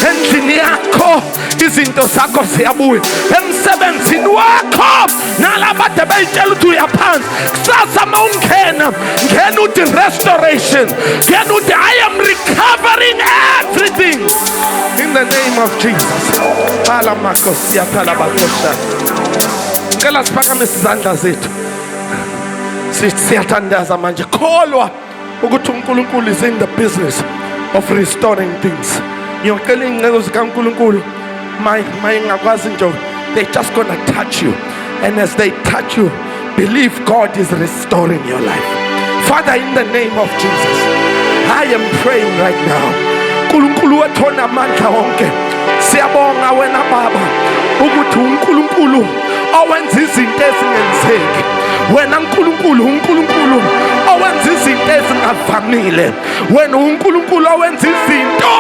Endlini yakho izinto zakho ziyabuya. Emsebenzini wakho nalabade bayitshela ukuthi uyaphansi. Kusasa mawungena ngena uthi restoration. Ngena uthi I am recovering everything in the name of Jesus. Phala makosi yaphala bakosha. Ngicela siphakamise izandla zethu. Siyathandaza manje kholwa ukuthi uNkulunkulu is in the business of restoring things. Ngiyocela ingcebo zikaNkulunkulu mayingakwazi nje they just gonna touch you, and as they touch you, believe God is restoring your life. Father, in the name of Jesus, I am praying right now. uNkulunkulu wethona amandla wonke, siyabonga wena Baba ukuthi uNkulunkulu owenza izinto ezingenzeki. Wena uNkulunkulu owenza izinto ezingavamile. Wena uNkulunkulu owenza izinto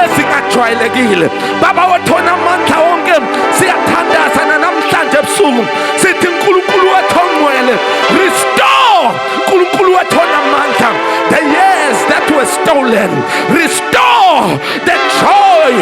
ezingajwayelekile. Baba wethona amandla wonke, siyathandaza namhlanje ebusuku sithi uNkulunkulu wethongwele, restore. uNkulunkulu wethona amandla, the years that were stolen, restore the joy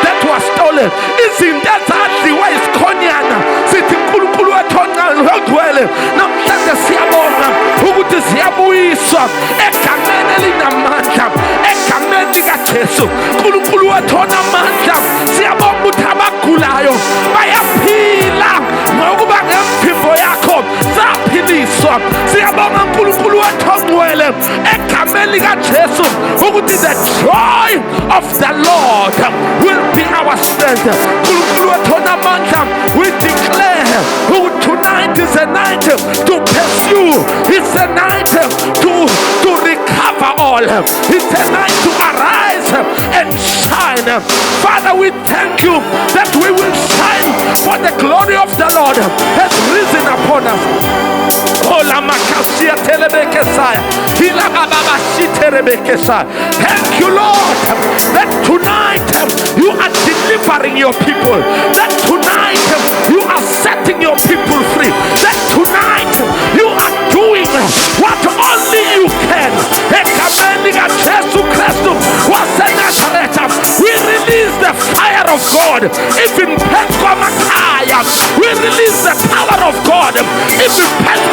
that was stolen. Izinto ezadliwa isikhonyana sithi uNkulunkulu wethona ngcwele namhlanje siyabonga ukuthi ziyabuyiswa egameni elinamandla, egameni likaJesu. uNkulunkulu wethona amandla, siyabonga ukuthi abagulayo bayaphila ngokuba ngemphimbo yakho zaphiliswa. Siyabonga uNkulunkulu wethongwele egameni likaJesu ukuthi the joy of the Lord will be our strength. uNkulunkulu wethona amandla, we declare tonight is a night to pursue. It's a night to recover all. It's a night to arise and shine. Father, we thank you that we will shine, for the glory of the Lord has risen upon us. Thank you, Lord, that tonight you are delivering your people, that tonight you are setting your people free, that tonight you are doing what only you can. We release the fire of God, even Pentecost. We release the power of God, even Pentecost.